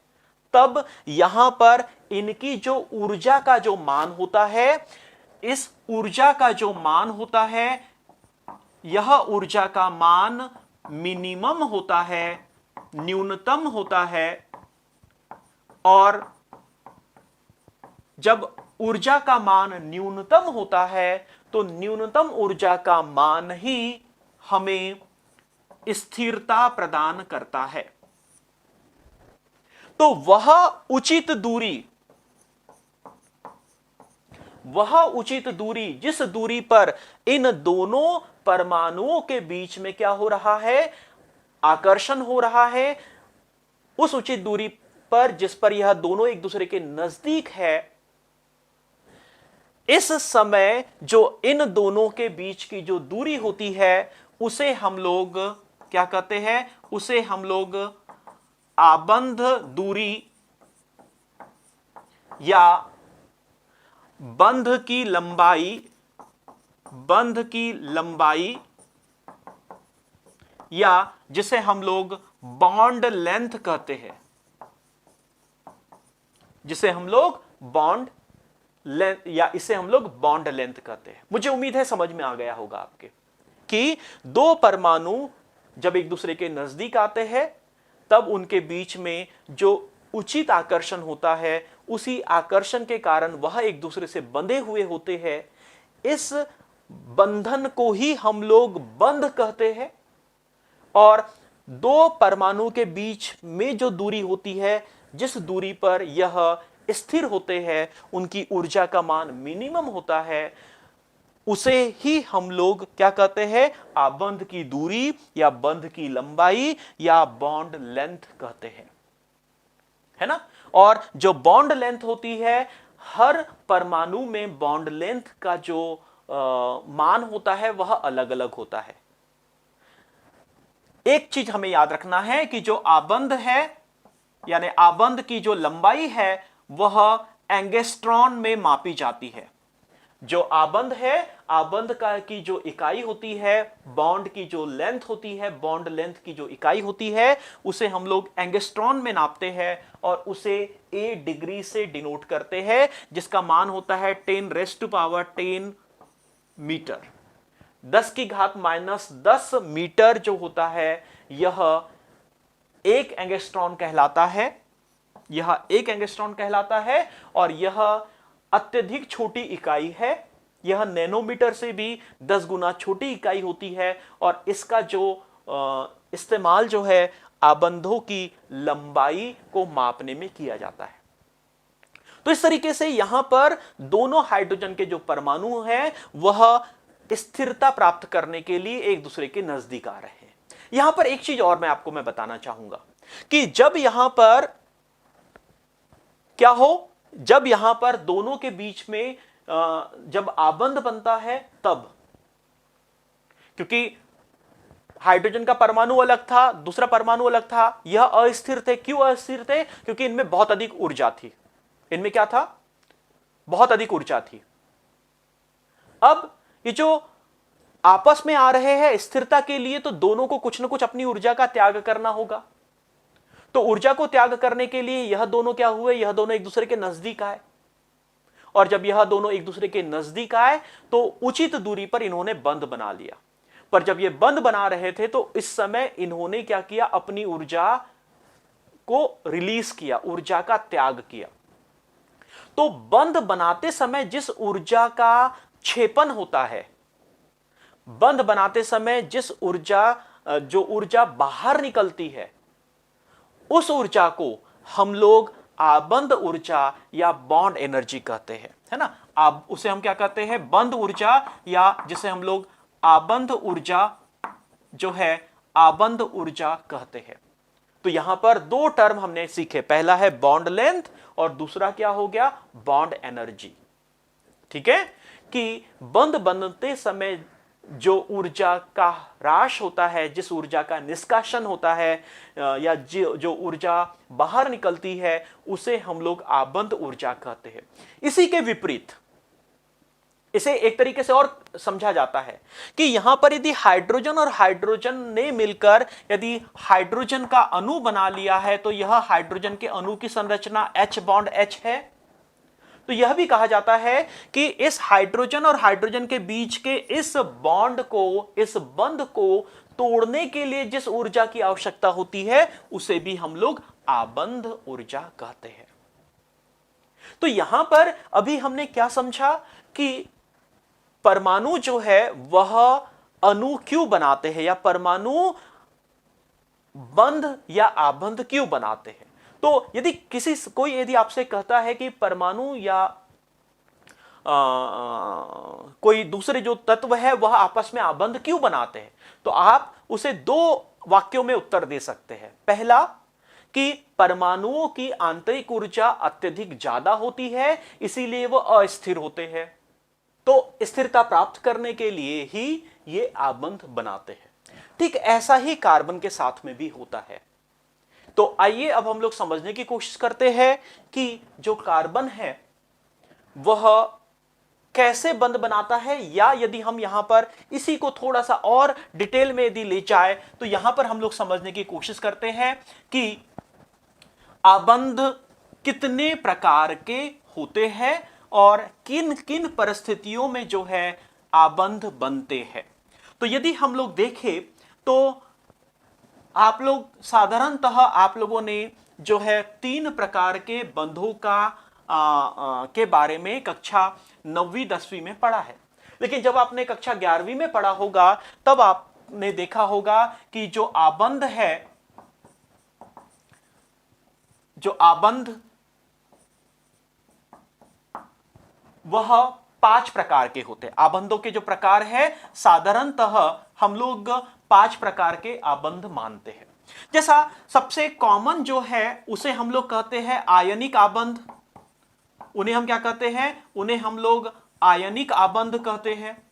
तब यहां पर इनकी जो ऊर्जा का जो मान होता है, इस ऊर्जा का जो मान होता है, यह ऊर्जा का मान मिनिमम होता है, न्यूनतम होता है, और जब ऊर्जा का मान न्यूनतम होता है तो न्यूनतम ऊर्जा का मान ही हमें स्थिरता प्रदान करता है। तो वह उचित दूरी जिस दूरी पर इन दोनों परमाणुओं के बीच में क्या हो रहा है, आकर्षण हो रहा है, उस उचित दूरी पर जिस पर यह दोनों एक दूसरे के नजदीक है, इस समय जो इन दोनों के बीच की जो दूरी होती है उसे हम लोग क्या कहते हैं, उसे हम लोग आबंध दूरी या बंध की लंबाई या जिसे हम लोग बॉन्ड लेंथ कहते हैं, जिसे हम लोग बॉन्ड लेंथ या इसे हम लोग बॉन्ड लेंथ कहते हैं। मुझे उम्मीद है समझ में आ गया होगा आपके कि दो परमाणु जब एक दूसरे के नजदीक आते हैं तब उनके बीच में जो उचित आकर्षण होता है, उसी आकर्षण के कारण वह एक दूसरे से बंधे हुए होते हैं। इस बंधन को ही हम लोग बंध कहते हैं। और दो परमाणु के बीच में जो दूरी होती है, जिस दूरी पर यह स्थिर होते हैं, उनकी ऊर्जा का मान मिनिमम होता है, उसे ही हम लोग क्या कहते हैं, आबंध की दूरी या बंध की लंबाई या बॉन्ड लेंथ कहते हैं, है ना। और जो बॉन्ड लेंथ होती है, हर परमाणु में बॉन्ड लेंथ का जो मान होता है वह अलग अलग होता है। एक चीज हमें याद रखना है कि जो आबंध है यानी आबंध की जो लंबाई है वह एंगस्ट्रॉन में मापी जाती है। जो आबंध है, आबंध का की जो इकाई होती है, बॉन्ड की जो लेंथ होती है, बॉन्ड लेंथ की जो इकाई होती है, उसे हम लोग एंगस्ट्रॉन में नापते हैं और उसे A डिग्री से डिनोट करते हैं, जिसका मान होता है 10⁻10 मीटर। 10 की घात -10 मीटर जो होता है यह एक एंगस्ट्रॉन कहलाता है। यह एक एंगस्ट्रॉन कहलाता है और यह अत्यधिक छोटी इकाई है। यह नैनोमीटर से भी 10 गुना छोटी इकाई होती है और इसका जो इस्तेमाल जो है आबंधों की लंबाई को मापने में किया जाता है। तो इस तरीके से यहां पर दोनों हाइड्रोजन के जो परमाणु हैं वह स्थिरता प्राप्त करने के लिए एक दूसरे के नजदीक आ रहे हैं। यहां पर एक चीज और मैं बताना चाहूंगा कि जब यहां पर क्या हो, जब यहां पर दोनों के बीच में जब आबंध बनता है तब, क्योंकि हाइड्रोजन का परमाणु अलग था, दूसरा परमाणु अलग था, यह अस्थिर थे। क्यों अस्थिर थे? क्योंकि इनमें बहुत अधिक ऊर्जा थी। इनमें क्या था? बहुत अधिक ऊर्जा थी। अब ये जो आपस में आ रहे हैं स्थिरता के लिए, तो दोनों को कुछ ना कुछ अपनी ऊर्जा का त्याग करना होगा। तो ऊर्जा को त्याग करने के लिए यह दोनों क्या हुए, यह दोनों एक दूसरे के नजदीक आए और जब यह दोनों एक दूसरे के नजदीक आए तो उचित दूरी पर इन्होंने बंध बना लिया। पर जब ये बंध बना रहे थे तो इस समय इन्होंने क्या किया, अपनी ऊर्जा को रिलीज किया, ऊर्जा का त्याग किया। तो बंध बनाते समय जिस ऊर्जा का क्षेपण होता है, बंध बनाते समय जिस जो ऊर्जा बाहर निकलती है, उस ऊर्जा को हम लोग आबंध ऊर्जा या बॉन्ड एनर्जी कहते हैं, है ना। अब उसे हम क्या कहते हैं, बंध ऊर्जा, या जिसे हम लोग आबंध ऊर्जा जो है आबंध ऊर्जा कहते हैं। तो यहां पर दो टर्म हमने सीखे, पहला है बॉन्ड लेंथ और दूसरा क्या हो गया, बॉन्ड एनर्जी। ठीक है, कि बंध बनते समय जो ऊर्जा का ह्रास होता है, जिस ऊर्जा का निष्कासन होता है या जो ऊर्जा बाहर निकलती है, उसे हम लोग आबंध ऊर्जा कहते हैं। इसी के विपरीत इसे एक तरीके से और समझा जाता है कि यहां पर यदि हाइड्रोजन और हाइड्रोजन ने मिलकर यदि हाइड्रोजन का अणु बना लिया है तो यह हाइड्रोजन के अणु की संरचना H बॉन्ड H है। तो यह भी कहा जाता है कि इस हाइड्रोजन और हाइड्रोजन के बीच के इस बॉन्ड को, इस बंध को तोड़ने के लिए जिस ऊर्जा की आवश्यकता होती है उसे भी हम लोग आबंध ऊर्जा कहते हैं। तो यहां पर अभी हमने क्या समझा कि परमाणु जो है वह अणु क्यों बनाते हैं या परमाणु बंध या आबंध क्यों बनाते हैं। तो यदि कोई यदि आपसे कहता है कि परमाणु या कोई दूसरे जो तत्व है वह आपस में आबंध क्यों बनाते हैं, तो आप उसे दो वाक्यों में उत्तर दे सकते हैं। पहला कि परमाणुओं की आंतरिक ऊर्जा अत्यधिक ज्यादा होती है, इसीलिए वह अस्थिर होते हैं। तो स्थिरता प्राप्त करने के लिए ही ये आबंध बनाते हैं। ठीक ऐसा ही कार्बन के साथ में भी होता है। तो आइए अब हम लोग समझने की कोशिश करते हैं कि जो कार्बन है वह कैसे बंध बनाता है, या यदि हम यहां पर इसी को थोड़ा सा और डिटेल में यदि ले जाए तो यहां पर हम लोग समझने की कोशिश करते हैं कि आबंध कितने प्रकार के होते हैं और किन किन परिस्थितियों में जो है आबंध बनते हैं। तो यदि हम लोग देखें तो आप लोग साधारणतः आप लोगों ने जो है 3 प्रकार के बंधों के बारे में कक्षा 9वीं 10वीं में पढ़ा है। लेकिन जब आपने कक्षा 11वीं में पढ़ा होगा तब आपने देखा होगा कि जो आबंध है, जो आबंध वह 5 प्रकार के होते हैं। आबंधों के जो प्रकार है साधारणतः हम लोग 5 प्रकार के आबंध मानते हैं। जैसा सबसे कॉमन जो है उसे हम लोग कहते हैं आयनिक आबंध। उन्हें हम क्या कहते हैं? उन्हें हम लोग आयनिक आबंध कहते हैं।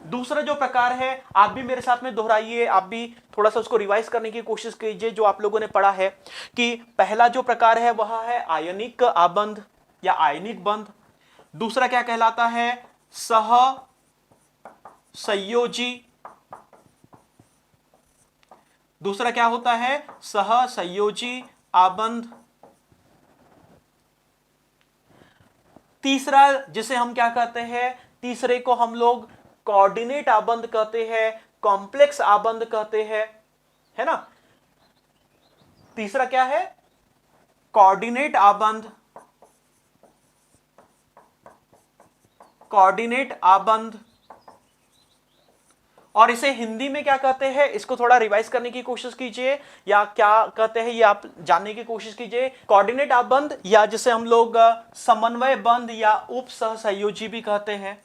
दूसरा जो प्रकार है, आप भी मेरे साथ में दोहराइए, आप भी थोड़ा सा उसको रिवाइज करने की कोशिश कीजिए जो आप लोगों ने पढ़ा है कि पहला जो प्रकार है वह है आयनिक आबंध या आयनिक बंध। दूसरा क्या कहलाता है? सह संयोजी। दूसरा क्या होता है? सह संयोजी आबंध। तीसरा जिसे हम क्या कहते हैं? तीसरे को हम लोग कोऑर्डिनेट आबंध कहते हैं, कॉम्प्लेक्स आबंध कहते हैं, है ना। तीसरा क्या है? कोऑर्डिनेट आबंध, कोऑर्डिनेट आबंध। और इसे हिंदी में क्या कहते हैं? इसको थोड़ा रिवाइज करने की कोशिश कीजिए, या क्या कहते हैं ये आप जानने की कोशिश कीजिए। कोऑर्डिनेट आबंध या जिसे हम लोग समन्वय बंध या उप सह संयोजी भी कहते हैं,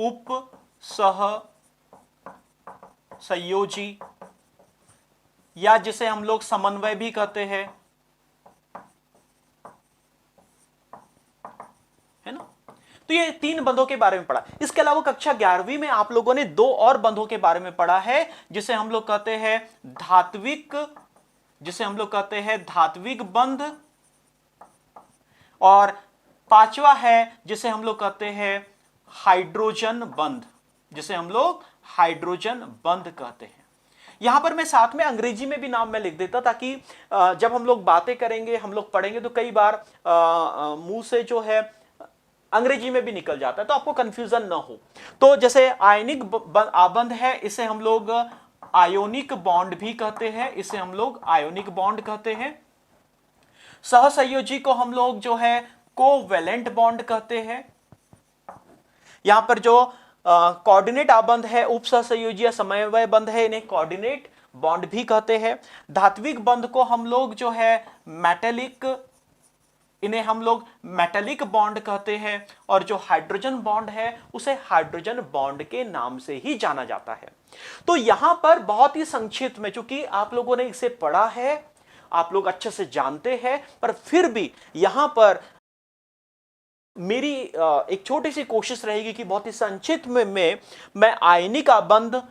उप सह संयोजी, या जिसे हम लोग समन्वय भी कहते हैं, है ना। तो ये 3 बंधों के बारे में पढ़ा। इसके अलावा कक्षा 11वीं में आप लोगों ने 2 और बंधों के बारे में पढ़ा है जिसे हम लोग कहते हैं धात्विक, जिसे हम लोग कहते हैं धात्विक बंध, और 5वां है जिसे हम लोग कहते हैं हाइड्रोजन बंध, जिसे हम लोग हाइड्रोजन बंध कहते हैं। यहां पर मैं साथ में अंग्रेजी में भी नाम मैं लिख देता ताकि जब हम लोग बातें करेंगे, हम लोग पढ़ेंगे तो कई बार मुंह से जो है अंग्रेजी में भी निकल जाता है तो आपको कंफ्यूजन ना हो। तो जैसे आयनिक आबंध है इसे हम लोग आयोनिक बॉन्ड भी कहते हैं, इसे हम लोग आयोनिक बॉन्ड कहते हैं। सहसंयोजी को हम लोग जो है कोवैलेंट बॉन्ड कहते हैं। यहां पर जो कोऑर्डिनेट आबंध है, उप सहसंयोजी या समन्वय बंध है, इन्हें कोऑर्डिनेट बॉन्ड भी कहते हैं। धात्विक बंध को हम लोग जो है मेटेलिक, इन्हें हम लोग मेटेलिक बॉन्ड कहते हैं, और जो हाइड्रोजन बॉन्ड है उसे हाइड्रोजन बॉन्ड के नाम से ही जाना जाता है। तो यहां पर बहुत ही संक्षिप्त में, चूंकि आप लोगों ने इसे पढ़ा है, आप लोग अच्छे से जानते हैं, पर फिर भी यहां पर मेरी एक छोटी सी कोशिश रहेगी कि बहुत ही संक्षिप्त में मैं आयनिक आबंध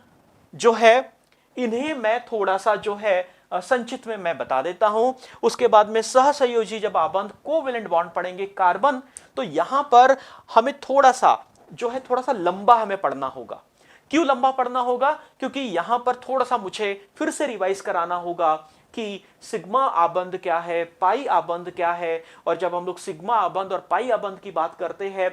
जो है इन्हें मैं थोड़ा सा जो है संक्षिप्त में मैं बता देता हूं। उसके बाद में सहसंयोजी जब आबंध कोवैलेंट बॉन्ड पढ़ेंगे कार्बन, तो यहां पर हमें थोड़ा सा जो है थोड़ा सा लंबा हमें पढ़ना होगा। क्यों लंबा पढ़ना होगा? क्योंकि यहां पर थोड़ा सा मुझे फिर से रिवाइज कराना होगा कि सिग्मा आबंध क्या है, पाई आबंध क्या है, और जब हम लोग सिग्मा आबंध और पाई आबंध की बात करते हैं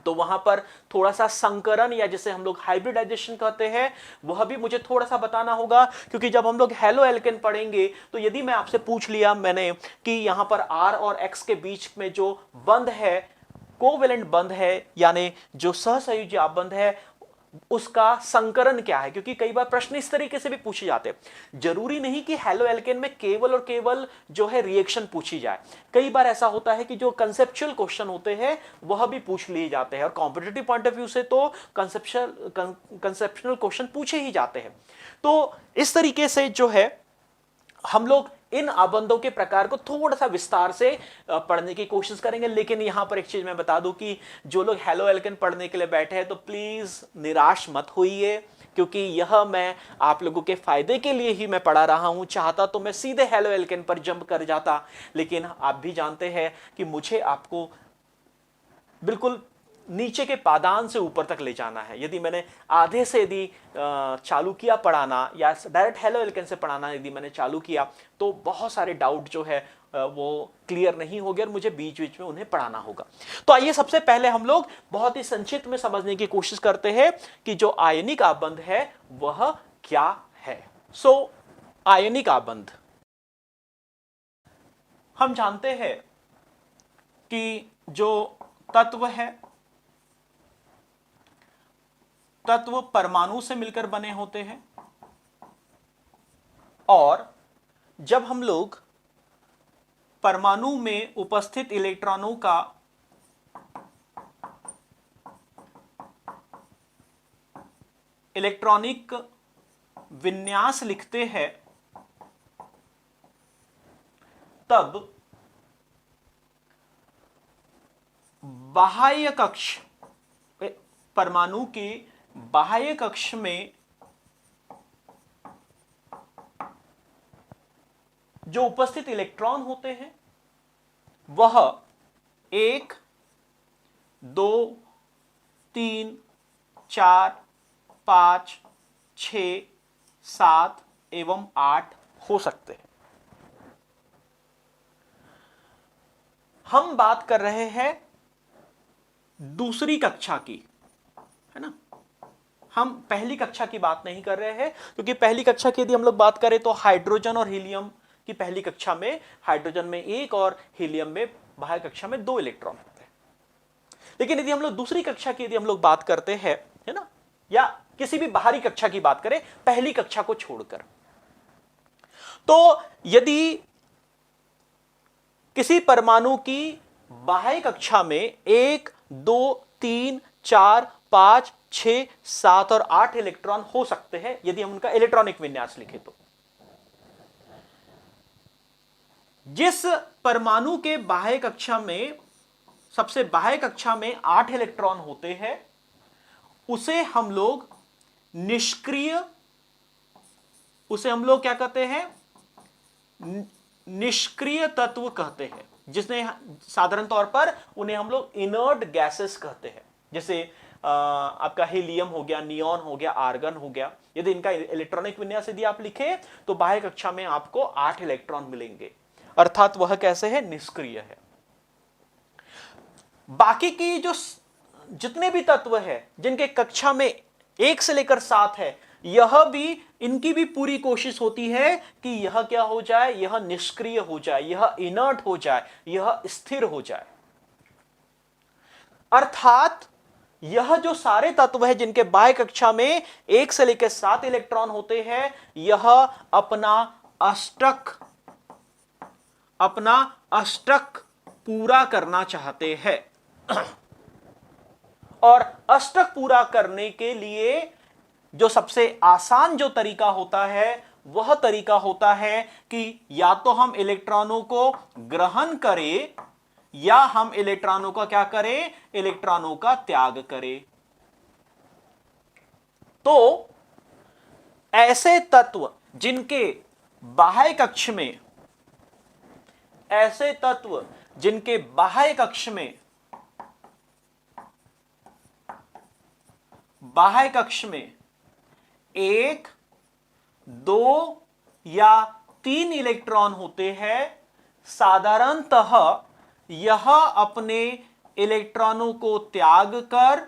तो वहां पर थोड़ा सा संकरण या जिसे हम लोग हाइब्रिडाइजेशन कहते हैं वह भी मुझे थोड़ा सा बताना होगा। क्योंकि जब हम लोग हेलो एल्केन पढ़ेंगे तो यदि मैं आपसे पूछ लिया मैंने कि यहां पर R और X के बीच में जो बंध है कोवैलेंट बंध है, यानी जो सहसंयोजी आबंध है, उसका संकरण क्या है, क्योंकि कई बार प्रश्न इस तरीके से भी पूछे जाते हैं। जरूरी नहीं कि हेलो एल्केन में केवल और केवल जो है रिएक्शन पूछी जाए, कई बार ऐसा होता है कि जो कंसेप्चुअल क्वेश्चन होते हैं वह भी पूछ लिए जाते हैं, और कॉम्पिटिटिव पॉइंट ऑफ व्यू से तो कंसेप्चुअल क्वेश्चन पूछे ही जाते हैं। तो इस तरीके से जो है हम लोग इन आबंधों के प्रकार को थोड़ा सा विस्तार से पढ़ने की कोशिश करेंगे। लेकिन यहां पर एक चीज मैं बता दूं कि जो लोग हेलो एल्केन पढ़ने के लिए बैठे हैं तो प्लीज निराश मत होइए, क्योंकि यह मैं आप लोगों के फायदे के लिए ही मैं पढ़ा रहा हूं। चाहता तो मैं सीधे हेलो एल्केन पर जंप कर जाता, लेकिन आप भी जानते हैं कि मुझे आपको बिल्कुल नीचे के पादान से ऊपर तक ले जाना है। यदि मैंने आधे से यदि चालू किया पढ़ाना या डायरेक्ट हेलो एल्केन से पढ़ाना यदि मैंने चालू किया तो बहुत सारे डाउट जो है वो क्लियर नहीं हो गया और मुझे बीच बीच में उन्हें पढ़ाना होगा। तो आइए सबसे पहले हम लोग बहुत ही संक्षिप्त में समझने की कोशिश करते हैं कि जो आयनिक आबंध है वह क्या है। आयनिक आबंध हम जानते हैं कि जो तत्व है, तत्व परमाणु से मिलकर बने होते हैं और जब हम लोग परमाणु में उपस्थित इलेक्ट्रॉनों का इलेक्ट्रॉनिक विन्यास लिखते हैं तब बाह्य कक्ष, परमाणु के बाह्य कक्ष में जो उपस्थित इलेक्ट्रॉन होते हैं वह 1, 2, 3, 4, 5, 6, 7 एवं 8 हो सकते हैं। हम बात कर रहे हैं दूसरी कक्षा की, है ना। हम पहली कक्षा की बात नहीं कर रहे हैं, क्योंकि पहली कक्षा की यदि हम लोग बात करें तो हाइड्रोजन और हीलियम की पहली कक्षा में हाइड्रोजन में 1 और हीलियम में बाह्य कक्षा में 2 इलेक्ट्रॉन होते हैं। लेकिन यदि हम लोग दूसरी कक्षा की यदि हम लोग बात करते हैं, है ना, या किसी भी बाहरी कक्षा की बात करें पहली कक्षा को छोड़कर, तो यदि किसी परमाणु की बाह्य कक्षा में 1, 2, 3, 4, 5, 6, 7 और 8 इलेक्ट्रॉन हो सकते हैं यदि हम उनका इलेक्ट्रॉनिक विन्यास लिखें तो। जिस परमाणु के बाह्य कक्षा में सबसे बाह्य कक्षा में 8 इलेक्ट्रॉन होते हैं उसे हम लोग निष्क्रिय, उसे हम लोग क्या कहते हैं, निष्क्रिय तत्व कहते हैं, जिसने साधारण तौर पर उन्हें हम लोग इनर्ट गैसेस कहते हैं। जैसे आपका हीलियम हो गया, नियॉन हो गया, आर्गन हो गया। यदि इनका इलेक्ट्रॉनिक विन्यास यदि आप लिखे तो बाह्य कक्षा में आपको 8 इलेक्ट्रॉन मिलेंगे, अर्थात वह कैसे है, निष्क्रिय है। बाकी की जो जितने भी तत्व है जिनके कक्षा में 1 से लेकर 7 है, यह भी, इनकी भी पूरी कोशिश होती है कि यह क्या हो जाए, यह निष्क्रिय हो जाए, यह इनर्ट हो जाए, यह स्थिर हो जाए। अर्थात यह जो सारे तत्व है जिनके बाह्य कक्षा में 1 से लेकर 7 इलेक्ट्रॉन होते हैं, यह अपना अष्टक पूरा करना चाहते हैं। और अष्टक पूरा करने के लिए जो सबसे आसान जो तरीका होता है वह तरीका होता है कि या तो हम इलेक्ट्रॉनों को ग्रहण करें या हम इलेक्ट्रॉनों का क्या करें, इलेक्ट्रॉनों का त्याग करें। तो ऐसे तत्व जिनके बाह्य कक्ष में, ऐसे तत्व जिनके बाह्य कक्ष में, बाह्य कक्ष में 1, 2 या 3 इलेक्ट्रॉन होते हैं, साधारणतः यह अपने इलेक्ट्रॉनों को त्याग कर,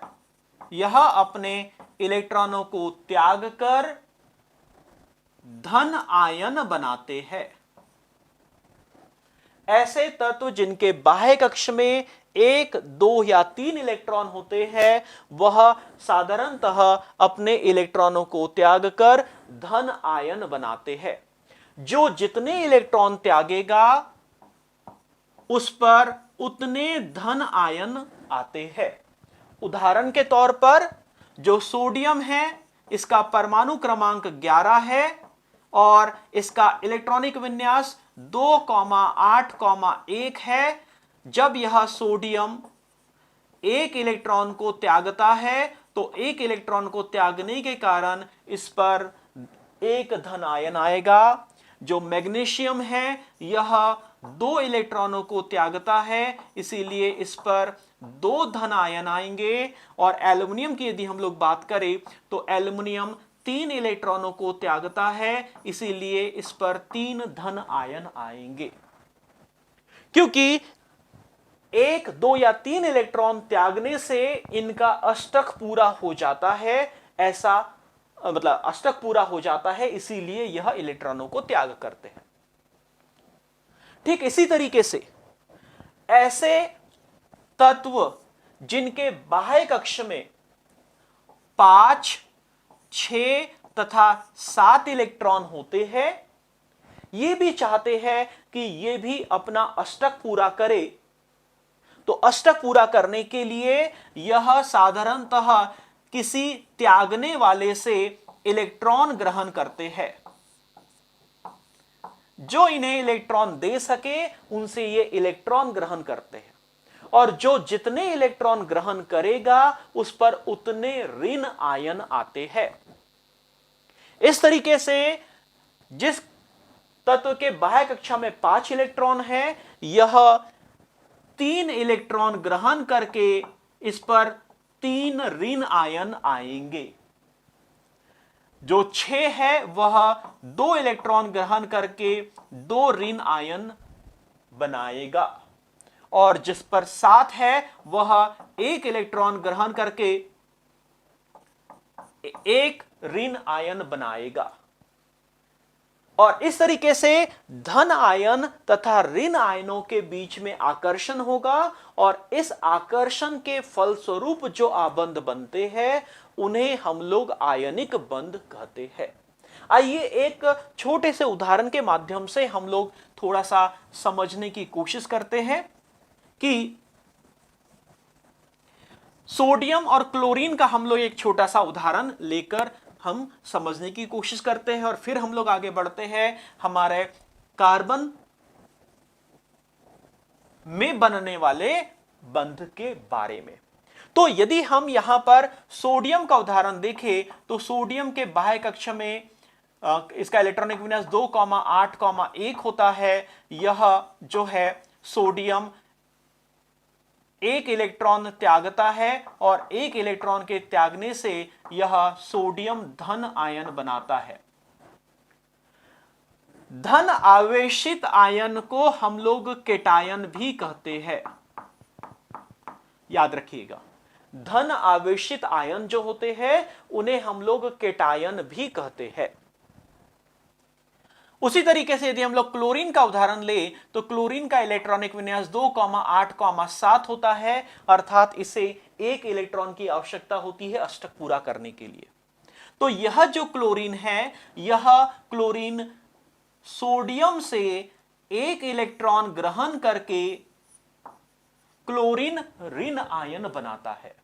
यह अपने इलेक्ट्रॉनों को त्याग कर धन आयन बनाते हैं। ऐसे तत्व जिनके बाह्य कक्ष में 1, 2 या 3 इलेक्ट्रॉन होते हैं, वह साधारणतः अपने इलेक्ट्रॉनों को त्याग कर धन आयन बनाते हैं। जो जितने इलेक्ट्रॉन त्यागेगा उस पर उतने धन आयन आते हैं। उदाहरण के तौर पर जो सोडियम है, इसका परमाणु क्रमांक 11 है और इसका इलेक्ट्रॉनिक विन्यास 2,8,1 है। जब यह सोडियम एक इलेक्ट्रॉन को त्यागता है तो एक इलेक्ट्रॉन को त्यागने के कारण इस पर एक धन आयन आएगा। जो मैग्नीशियम है यह 2 इलेक्ट्रॉनों को त्यागता है, इसीलिए इस पर 2 धन आयन आएंगे। और एल्युमिनियम की यदि हम लोग बात करें तो एल्युमिनियम 3 इलेक्ट्रॉनों को त्यागता है, इसीलिए इस पर 3 धन आयन आएंगे। क्योंकि 1, 2 या 3 इलेक्ट्रॉन त्यागने से इनका अष्टक पूरा हो जाता है, ऐसा मतलब अष्टक पूरा हो जाता है, इसीलिए यह इलेक्ट्रॉनों को त्याग करते हैं। ठीक इसी तरीके से ऐसे तत्व जिनके बाह्य कक्ष में 5, 6 तथा 7 इलेक्ट्रॉन होते हैं, ये भी चाहते हैं कि ये भी अपना अष्टक पूरा करे। तो अष्टक पूरा करने के लिए यह साधारणतः किसी त्यागने वाले से इलेक्ट्रॉन ग्रहण करते हैं। जो इन्हें इलेक्ट्रॉन दे सके उनसे ये इलेक्ट्रॉन ग्रहण करते हैं, और जो जितने इलेक्ट्रॉन ग्रहण करेगा उस पर उतने ऋण आयन आते हैं। इस तरीके से जिस तत्व के बाह्य कक्षा में 5 इलेक्ट्रॉन है, यह 3 इलेक्ट्रॉन ग्रहण करके इस पर 3 ऋण आयन आएंगे। जो 6 है वह 2 इलेक्ट्रॉन ग्रहण करके 2 ऋण आयन बनाएगा, और जिस पर 7 है वह 1 इलेक्ट्रॉन ग्रहण करके 1 ऋण आयन बनाएगा। और इस तरीके से धन आयन तथा ऋण आयनों के बीच में आकर्षण होगा, और इस आकर्षण के फलस्वरूप जो आबंध बनते हैं उन्हें हम लोग आयनिक बंध कहते हैं। आइए एक छोटे से उदाहरण के माध्यम से हम लोग थोड़ा सा समझने की कोशिश करते हैं कि सोडियम और क्लोरीन का हम लोग एक छोटा सा उदाहरण लेकर हम समझने की कोशिश करते हैं, और फिर हम लोग आगे बढ़ते हैं हमारे कार्बन में बनने वाले बंध के बारे में। तो यदि हम यहां पर सोडियम का उदाहरण देखें तो सोडियम के बाह्य कक्ष में इसका इलेक्ट्रॉनिक विन्यास 2,8,1 होता है। यह जो है सोडियम 1 इलेक्ट्रॉन त्यागता है, और 1 इलेक्ट्रॉन के त्यागने से यह सोडियम धन आयन बनाता है। धन आवेशित आयन को हम लोग केटायन भी कहते हैं, याद रखिएगा। धन आवेशित आयन जो होते हैं उन्हें हम लोग केटायन भी कहते हैं। उसी तरीके से यदि हम लोग क्लोरीन का उदाहरण लें तो क्लोरीन का इलेक्ट्रॉनिक विन्यास 2,8,7 होता है, अर्थात इसे 1 इलेक्ट्रॉन की आवश्यकता होती है अष्टक पूरा करने के लिए। तो यह जो क्लोरीन है, यह क्लोरीन सोडियम से 1 इलेक्ट्रॉन ग्रहण करके क्लोरीन ऋण आयन बनाता है।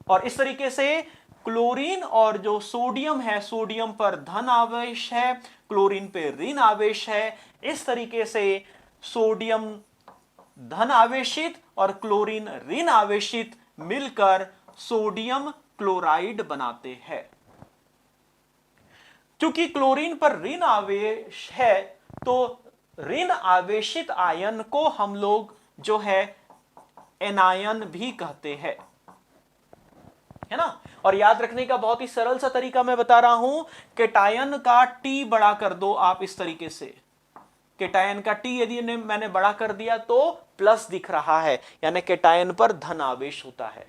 और इस तरीके से क्लोरीन और जो सोडियम है, सोडियम पर धन आवेश है, क्लोरीन पे ऋण आवेश है। इस तरीके से सोडियम धन आवेशित और क्लोरीन ऋण आवेशित मिलकर सोडियम क्लोराइड बनाते हैं। क्योंकि क्लोरीन पर ऋण आवेश है तो ऋण आवेशित आयन को हम लोग जो है एनायन भी कहते हैं, है ना। और याद रखने का बहुत ही सरल सा तरीका मैं बता रहा हूं, केटायन का टी बड़ा कर दो आप इस तरीके से। केटायन का टी यदि मैंने बड़ा कर दिया तो प्लस दिख रहा है, यानी केटायन पर धन आवेश होता है।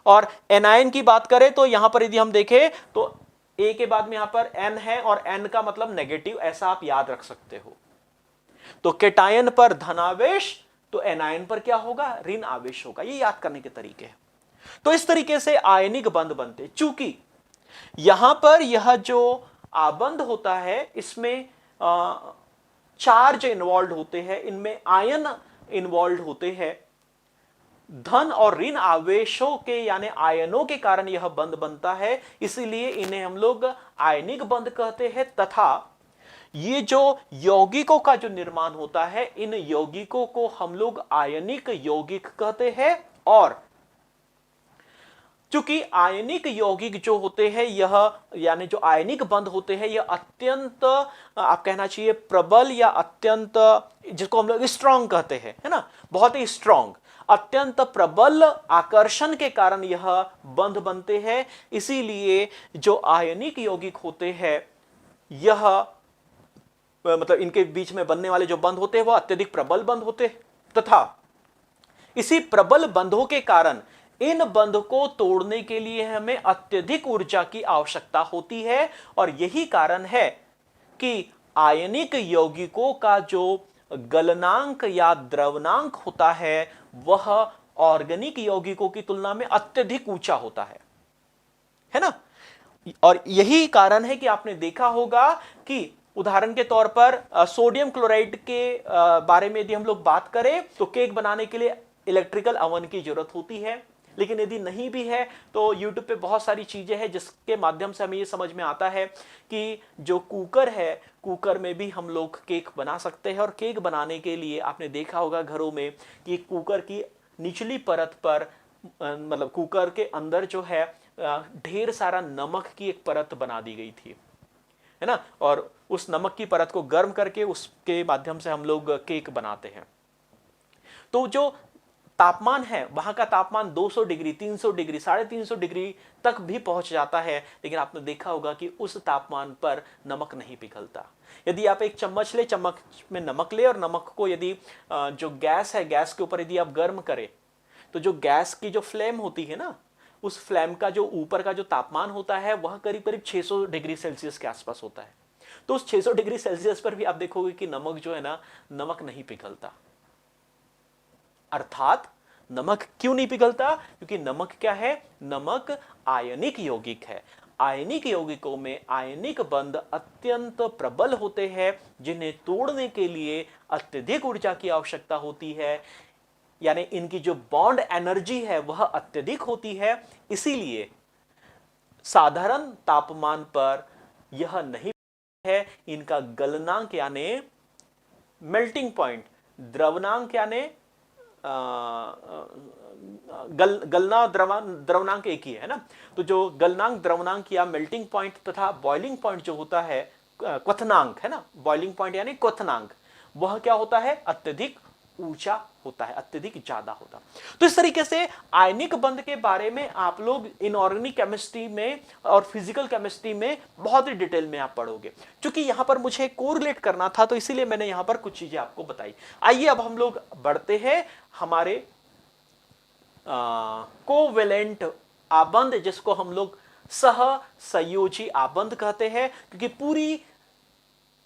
और एनायन की बात करें तो यहां पर यदि हम देखें तो ए के बाद में यहां पर एन है, और एन का मतलब नेगेटिव, ऐसा आप याद रख सकते हो। तो केटायन पर धनावेश तो एनायन पर क्या होगा, ऋण आवेश होगा। ये याद करने के तरीके हैं। तो इस तरीके से आयनिक बंध बनते। चूंकि यहां पर यह जो आबंध होता है इसमें चार्ज इन्वॉल्व होते हैं, इनमें आयन इन्वॉल्व होते हैं। धन और ऋण आवेशों के यानी आयनों के कारण यह बंध बनता है, इसीलिए इन्हें हम लोग आयनिक बंध कहते हैं। तथा ये जो यौगिकों का जो निर्माण होता है, इन यौगिकों को हम लोग आयनिक यौगिक कहते हैं। और चूंकि आयनिक यौगिक जो होते हैं, यह यानी जो आयनिक बंध होते हैं, यह अत्यंत आप कहना चाहिए प्रबल या अत्यंत, जिसको हम लोग स्ट्रांग कहते हैं, है ना, बहुत ही स्ट्रांग, अत्यंत प्रबल आकर्षण के कारण यह बंध बनते हैं। इसीलिए जो आयनिक यौगिक होते हैं, यह मतलब इनके बीच में बनने वाले जो बंध होते हैं वह अत्यधिक प्रबल बंध होते हैं, तथा इसी प्रबल बंधों के कारण इन बंध को तोड़ने के लिए हमें अत्यधिक ऊर्जा की आवश्यकता होती है। और यही कारण है कि आयनिक यौगिकों का जो गलनांक या द्रवनांक होता है, वह ऑर्गेनिक यौगिकों की तुलना में अत्यधिक ऊंचा होता है ना। और यही कारण है कि आपने देखा होगा कि उदाहरण के तौर पर सोडियम क्लोराइड के बारे में यदि हम लोग बात करें, तो केक बनाने के लिए इलेक्ट्रिकल अवन की जरूरत होती है। लेकिन यदि नहीं भी है तो YouTube पे बहुत सारी चीजें हैं जिसके माध्यम से हमें ये समझ में आता है कि जो कुकर है, कुकर में भी हम लोग केक बना सकते हैं। और केक बनाने के लिए आपने देखा होगा घरों में कि कुकर की निचली परत पर मतलब कुकर के अंदर जो है ढेर सारा नमक की एक परत बना दी गई थी, है ना। और उस नमक की परत को गर्म करके उसके माध्यम से हम लोग केक बनाते हैं। तो जो तापमान है, वहां का तापमान 200 डिग्री, 300 डिग्री, 350 डिग्री तक भी पहुंच जाता है। लेकिन आपने देखा होगा कि उस तापमान पर नमक नहीं पिघलता। यदि आप एक चम्मच ले, चम्मच में नमक ले, और नमक को यदि जो गैस है, गैस के ऊपर यदि आप गर्म करें, तो जो गैस की जो फ्लेम होती है ना, उस फ्लेम का जो ऊपर का जो तापमान होता है, वह करीब करीब 600 डिग्री सेल्सियस के आसपास होता है। तो उस 600 डिग्री सेल्सियस पर भी आप देखोगे कि नमक जो है ना, नमक नहीं पिघलता। अर्थात नमक क्यों नहीं पिघलता? क्योंकि नमक क्या है? नमक आयनिक यौगिक है। आयनिक यौगिकों में आयनिक बंध अत्यंत प्रबल होते हैं, जिन्हें तोड़ने के लिए अत्यधिक ऊर्जा की आवश्यकता होती है। यानी इनकी जो बॉन्ड एनर्जी है वह अत्यधिक होती है। इसीलिए साधारण तापमान पर यह नहीं है। इनका गलनांक यानी मेल्टिंग पॉइंट, द्रवनांक यानी गलना द्रवनांक एक ही है ना। तो जो गलनांक, द्रवनांक या मेल्टिंग पॉइंट तथा बॉइलिंग पॉइंट जो होता है, क्वथनांक है ना, बॉइलिंग पॉइंट यानी क्वथनांक, वह क्या होता है? अत्यधिक ऊंचा होता है, अत्यधिक ज्यादा होता है। तो इस तरीके से आयनिक बंध के बारे में आप लोग इनऑर्गेनिक केमिस्ट्री में और फिजिकल केमिस्ट्री में बहुत ही डिटेल में आप पढ़ोगे। क्योंकि यहां पर मुझे कोरिलेट करना था, तो इसीलिए मैंने यहां पर कुछ चीजें आपको बताई। आइए अब हम लोग बढ़ते हैं हमारे कोवेलेंट आबंध, जिसको हम लोग सह संयोजी आबंध कहते हैं। क्योंकि पूरी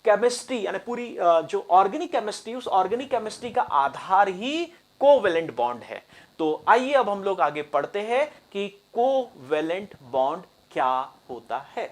केमिस्ट्री यानी पूरी जो ऑर्गेनिक केमिस्ट्री, उस ऑर्गेनिक केमिस्ट्री का आधार ही कोवेलेंट बॉन्ड है। तो आइए अब हम लोग आगे पढ़ते हैं कि कोवेलेंट बॉन्ड क्या होता है।